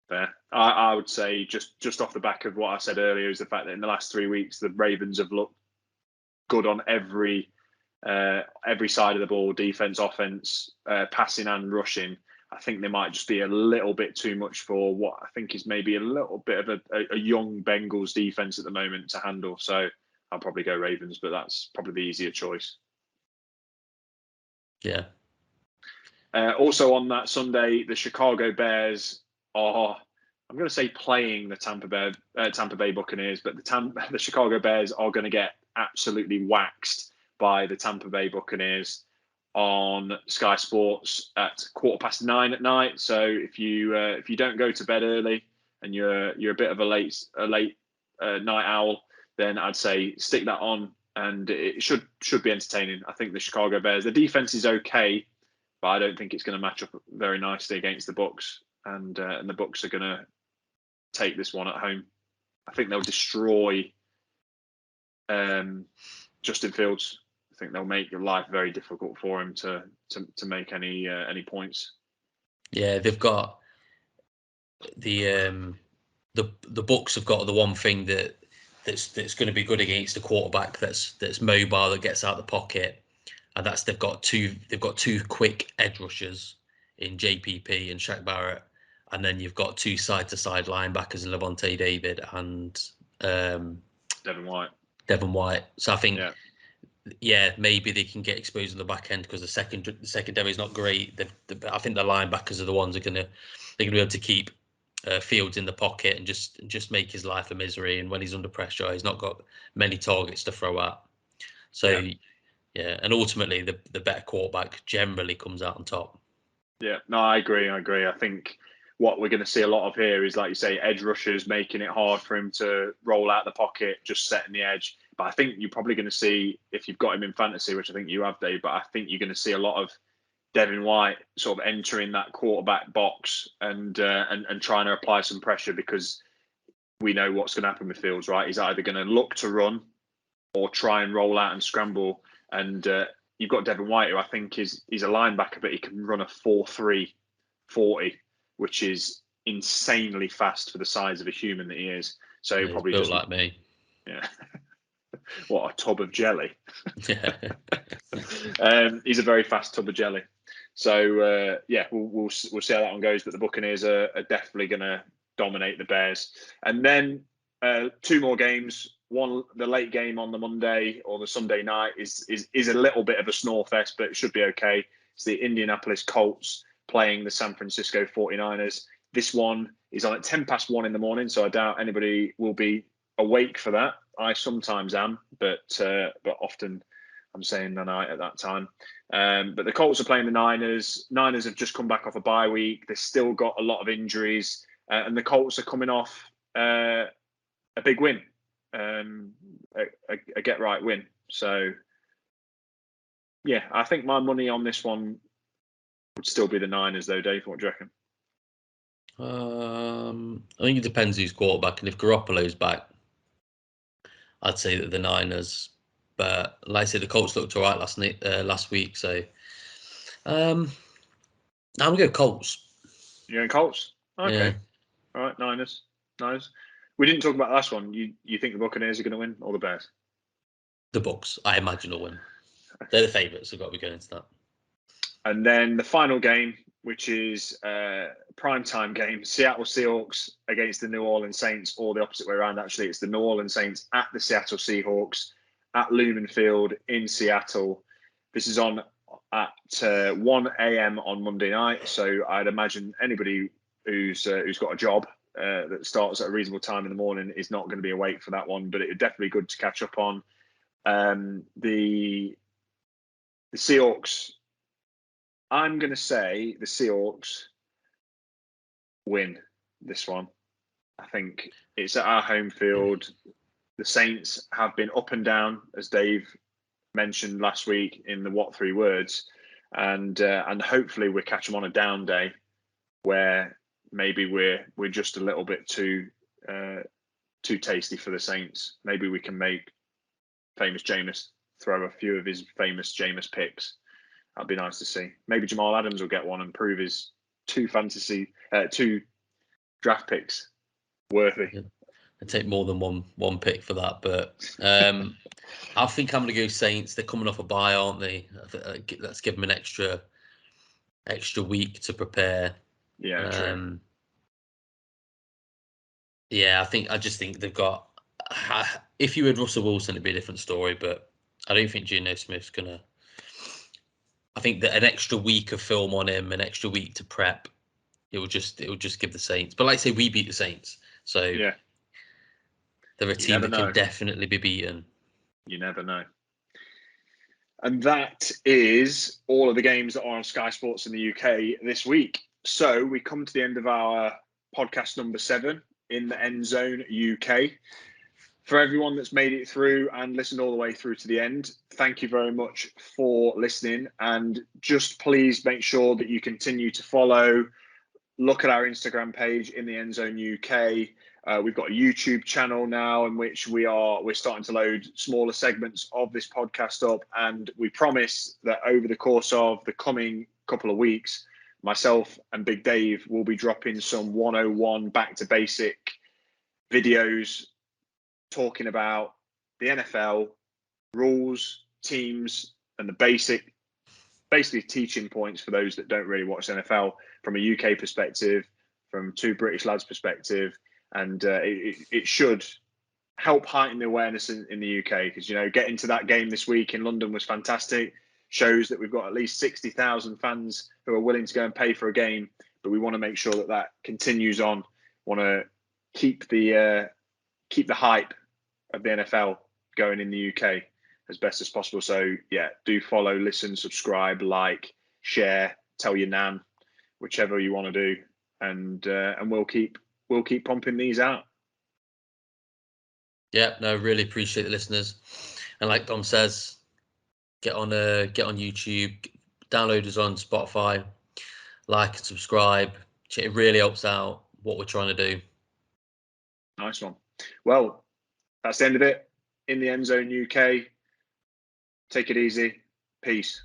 Fair. I would say just off the back of what I said earlier is the fact that in the last 3 weeks the Ravens have looked good on every side of the ball, defense, offense, passing and rushing. I think they might just be a little bit too much for what I think is maybe a little bit of a young Bengals defense at the moment to handle. So I'll probably go Ravens, but that's probably the easier choice. Yeah. Also on that Sunday, the Chicago Bears are, I'm going to say, playing the Tampa Bay Buccaneers, but the Chicago Bears are going to get absolutely waxed by the Tampa Bay Buccaneers on Sky Sports at 9:15 at night. So if you don't go to bed early and you're a bit of a late night owl, then I'd say stick that on, and it should be entertaining. I think the Chicago Bears, the defense is okay, but I don't think it's going to match up very nicely against the Bucs, and the Bucs are going to take this one at home. I think they'll destroy Justin Fields. I think they'll make your life very difficult for him to make any points. Yeah, they've got the Bucs have got the one thing that's going to be good against a quarterback that's mobile, that gets out of the pocket, and that's they've got two quick edge rushers in JPP and Shaq Barrett, and then you've got 2 side-to-side linebackers in Levante David and Devin White. So I think. Yeah, maybe they can get exposed on the back end because the secondary is not great. I think the linebackers are the ones they're gonna be able to keep Fields in the pocket and just make his life a misery. And when he's under pressure, he's not got many targets to throw at. So yeah, and ultimately the better quarterback generally comes out on top. Yeah, no, I agree. I think what we're going to see a lot of here is, like you say, edge rushers making it hard for him to roll out the pocket, just setting the edge. But I think you're probably going to see, if you've got him in fantasy, which I think you have, Dave, but I think you're going to see a lot of Devin White sort of entering that quarterback box and trying to apply some pressure, because we know what's going to happen with Fields, right? He's either going to look to run or try and roll out and scramble. And you've got Devin White, who I think he's a linebacker, but he can run a 4.3 40, which is insanely fast for the size of a human that he is. So he'll probably built like me. Yeah. What, a tub of jelly? Yeah. He's a very fast tub of jelly. So we'll see how that one goes. But the Buccaneers are definitely going to dominate the Bears. And then 2 more games. One, the late game on the Monday or the Sunday night is a little bit of a snore fest, but it should be okay. It's the Indianapolis Colts playing the San Francisco 49ers. This one is on at 1:10 in the morning, so I doubt anybody will be awake for that. I sometimes am, but often I'm saying the night at that time. But the Colts are playing the Niners. Niners have just come back off a bye week. They've still got a lot of injuries, and the Colts are coming off a big win, a get right win. So, yeah, I think my money on this one would still be the Niners, though. Dave, what do you reckon? I think it depends who's quarterback, and if Garoppolo's back, I'd say that the Niners. But like I said, the Colts looked all right last week. So I'm going to go Colts. You're going Colts? Okay. Yeah. All right, Niners. We didn't talk about the last one. You think the Buccaneers are going to win or the Bears? The Bucs, I imagine, will win. They're the favourites. We've got to be going into that. And then the final game, which is a primetime game, Seattle Seahawks against the New Orleans Saints, or the opposite way around, actually. It's the New Orleans Saints at the Seattle Seahawks at Lumen Field in Seattle. This is on at 1 a.m. on Monday night. So I'd imagine anybody who's got a job that starts at a reasonable time in the morning is not going to be awake for that one, but it would definitely be good to catch up on. The Seahawks, I'm going to say the Seahawks win this one. I think it's at our home field. The Saints have been up and down, as Dave mentioned last week in the What 3 Words, and hopefully we catch them on a down day where maybe we're just a little bit too tasty for the Saints. Maybe we can make famous Jameis throw a few of his famous Jameis picks. That'd be nice to see. Maybe Jamal Adams will get one and prove his 2 draft picks worthy. Yeah. I'd take more than one pick for that, but I think I'm going to go Saints. They're coming off a bye, aren't they? Let's give them an extra week to prepare. Yeah, true. Yeah, I just think they've got. If you had Russell Wilson, it'd be a different story, but I don't think Geno Smith's gonna. I think that an extra week of film on him, an extra week to prep, it will just give the Saints. But like I say, we beat the Saints, so yeah, they're a team that can definitely be beaten. You never know. And that is all of the games that are on Sky Sports in the UK this week. So we come to the end of our podcast number 7 in the End Zone UK. For everyone that's made it through and listened all the way through to the end, thank you very much for listening. And just please make sure that you continue to follow, look at our Instagram page in the End Zone UK. We've got a YouTube channel now in which we're starting to load smaller segments of this podcast up, and we promise that over the course of the coming couple of weeks, myself and Big Dave will be dropping some 101 back to basic videos talking about the NFL rules, teams, and the basically teaching points for those that don't really watch NFL from a UK perspective, from 2 British lads' perspective. And it should help heighten the awareness in the UK, because, getting to that game this week in London was fantastic. Shows that we've got at least 60,000 fans who are willing to go and pay for a game, but we want to make sure that continues on. Want to keep the hype of the NFL going in the UK as best as possible. So yeah, do follow, listen, subscribe, like, share, tell your nan, whichever you want to do, and we'll keep pumping these out. Yeah, no, really appreciate the listeners, and like Dom says, get on YouTube, download us on Spotify, like and subscribe. It really helps out what we're trying to do. Nice one. Well, that's the end of it in the End Zone UK. Take it easy. Peace.